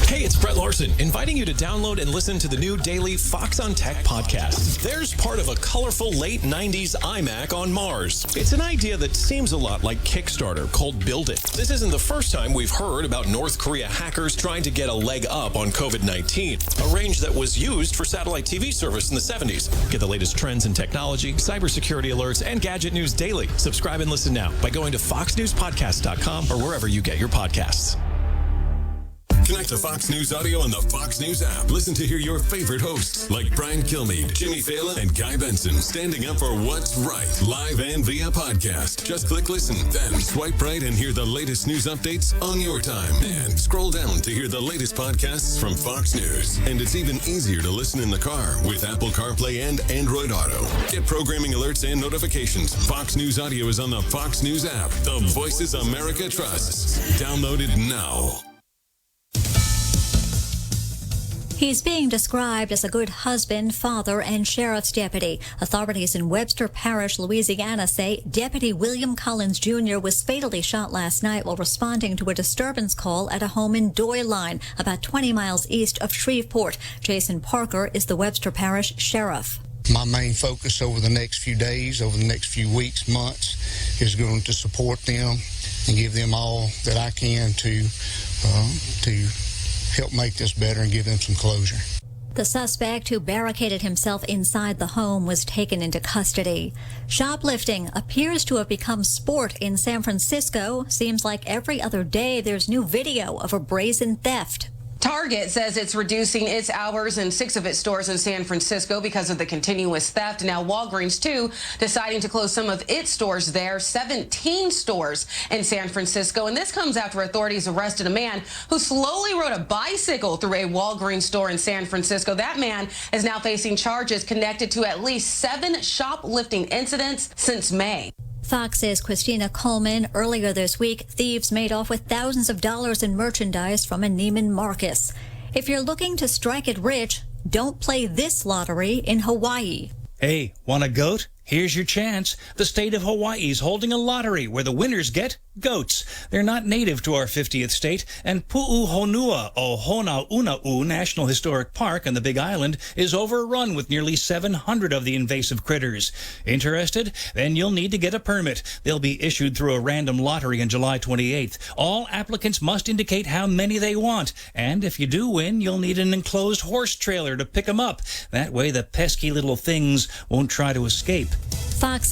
Hey, it's Brett Larson, inviting you to download and listen to the new daily Fox on Tech podcast. There's part of a colorful late 90s iMac on Mars. It's an idea that seems a lot like Kickstarter, called Build It. This isn't the first time we've heard about North Korea hackers trying to get a leg up on COVID-19, a range that was used for satellite TV service in the 70s. Get the latest trends in technology, cybersecurity alerts, and gadget news daily. Subscribe and listen now by going to foxnewspodcast.com or wherever you get your podcasts. Connect to Fox News Audio on the Fox News app. Listen to hear your favorite hosts like Brian Kilmeade, Jimmy Fallon, and Guy Benson standing up for what's right, live and via podcast. Just click listen, then swipe right and hear the latest news updates on your time. And scroll down to hear the latest podcasts from Fox News. And it's even easier to listen in the car with Apple CarPlay and Android Auto. Get programming alerts and notifications. Fox News Audio is on the Fox News app. The voices America trusts. Download it now. He's being described as a good husband, father, and sheriff's deputy. Authorities in Webster Parish, Louisiana say Deputy William Collins Jr. was fatally shot last night while responding to a disturbance call at a home in Doyline, about 20 miles east of Shreveport. Jason Parker is the Webster Parish sheriff. My main focus over the next few days, over the next few weeks, months, is going to support them and give them all that I can to help make this better and give them some closure. The suspect, who barricaded himself inside the home, was taken into custody. Shoplifting appears to have become sport in San Francisco. Seems like every other day there's new video of a brazen theft. Target says it's reducing its hours in 6 of its stores in San Francisco because of the continuous theft. Now Walgreens, too, deciding to close some of its stores there, 17 stores in San Francisco. And this comes after authorities arrested a man who slowly rode a bicycle through a Walgreens store in San Francisco. That man is now facing charges connected to at least 7 shoplifting incidents since May. Fox's Christina Coleman. Earlier this week, thieves made off with thousands of dollars in merchandise from a Neiman Marcus. If you're looking to strike it rich, don't play this lottery in Hawaii. Hey, want a goat? Here's your chance. The state of Hawaii is holding a lottery where the winners get goats. They're not native to our 50th state, and Pu'uhonua o Honauna'u National Historic Park on the Big Island is overrun with nearly 700 of the invasive critters. Interested? Then you'll need to get a permit. They'll be issued through a random lottery on July 28th. All applicants must indicate how many they want, and if you do win, you'll need an enclosed horse trailer to pick them up. That way the pesky little things won't try to escape. Fox